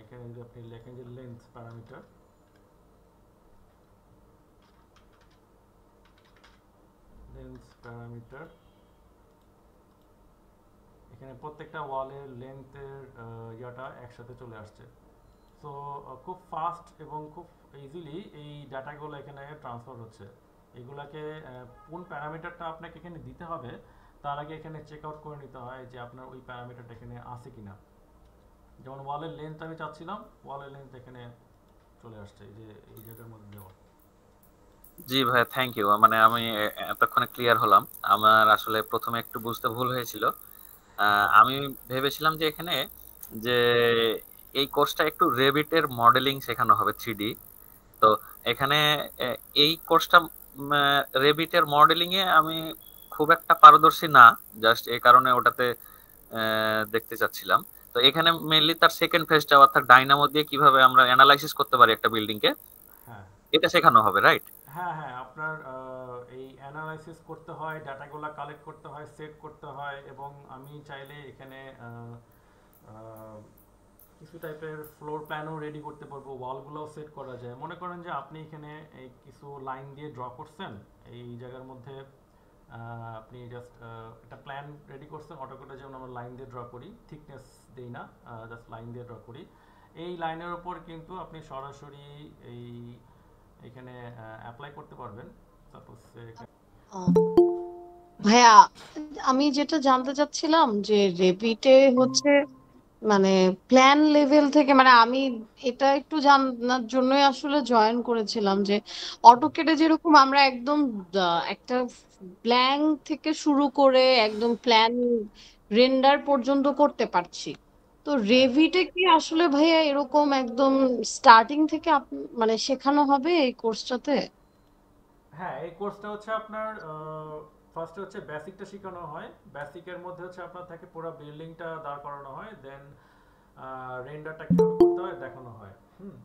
এখানে যদি আপনি লেখেন যে লেন্থ প্যারামিটার, এখানে প্রত্যেকটা ওয়ালের লেন্থের ইয়াটা একসাথে চলে আসছে। সো খুব ফাস্ট এবং খুব ইজিলি এই ডাটাগুলো এখানে ট্রান্সফার হচ্ছে। এগুলাকে কোন প্যারামিটারটা আপনাকে এখানে দিতে হবে তার আগে এখানে চেক আউট করে নিতে হয় যে আপনার ওই প্যারামিটারটা এখানে আছে কিনা। যেমন ওয়ালের লেন্থ আমি চাচ্ছিলাম, ওয়ালের লেন্থ এখানে চলে আসছে এই যে এই জায়গার মধ্যে দেওয়া। জি ভাই, থ্যাংক ইউ। মানে আমি এতক্ষণে ক্লিয়ার হলাম। আমার আসলে প্রথমে একটু বুঝতে ভুল হয়েছিল। ওকে। আমি ভেবেছিলাম যে এখানে যে এই কোর্সটা একটু রেভিটের মডেলিং শেখানো হবে 3D। তো এখানে এই কোর্সটা রেভিটের মডেলিং এ আমি খুব একটা পারদর্শী না, জাস্ট এই কারণে ওটাতে দেখতে চাচ্ছিলাম। তো এখানে মেইনলি তার সেকেন্ড ফেজটা অর্থাৎ ডাইনামো দিয়ে কিভাবে আমরা অ্যানালাইসিস করতে পারি একটা বিল্ডিং কে, হ্যাঁ এটা শেখানো হবে, রাইট? হ্যাঁ হ্যাঁ, আপনার এই অ্যানালাইসিস করতে হয়, ডাটাগুলো কালেক্ট করতে হয়, সেট করতে হয়, এবং আমি চাইলে এখানে আহ, কিছু টাইপের ফ্লোর প্ল্যানও রেডি করতে পারবো, ওয়ালগুলোও সেট করা যায়। মনে করেন যে আপনি এখানে এই কিছু লাইন দিয়ে ড্র করছেন এই জায়গার মধ্যে, আপনি জাস্ট একটা প্ল্যান রেডি করছেন, অটোকেটে যেমন আমরা লাইন দিয়ে ড্র করি, থিকনেস দেই না, জাস্ট লাইন দিয়ে ড্র করি। এই লাইনের উপর কিন্তু আপনি সরাসরি এই এখানে অ্যাপ্লাই করতে পারবেন। সাপোজ ভাইয়া, আমি যেটা জানতে চাচ্ছিলাম যে রেভিটে হচ্ছে মানে প্ল্যান লেভেল থেকে, মানে আমি এটা একটু জানার জন্যই আসলে জয়েন করেছিলাম যে অটোকেটে যেরকম আমরা একদম একটা ব্ল্যাঙ্ক থেকে শুরু করে একদম প্ল্যান রেন্ডার পর্যন্ত করতে পারছি, তো হ্যাঁ রেভিটে কি আসলে ভাইয়া এরকম একদম স্টার্টিং থেকে মানে শেখানো হবে এই কোর্সটাতে? হ্যাঁ, এই কোর্সটা হচ্ছে আপনার ফার্স্টে হচ্ছে বেসিকটা শেখানো হয়। বেসিকের মধ্যে হচ্ছে আপনার থাকে পুরো বিল্ডিংটা দাঁড় করানো হয়, দেন রেন্ডারটা কিভাবে করতে হয় দেখানো হয়। হুম।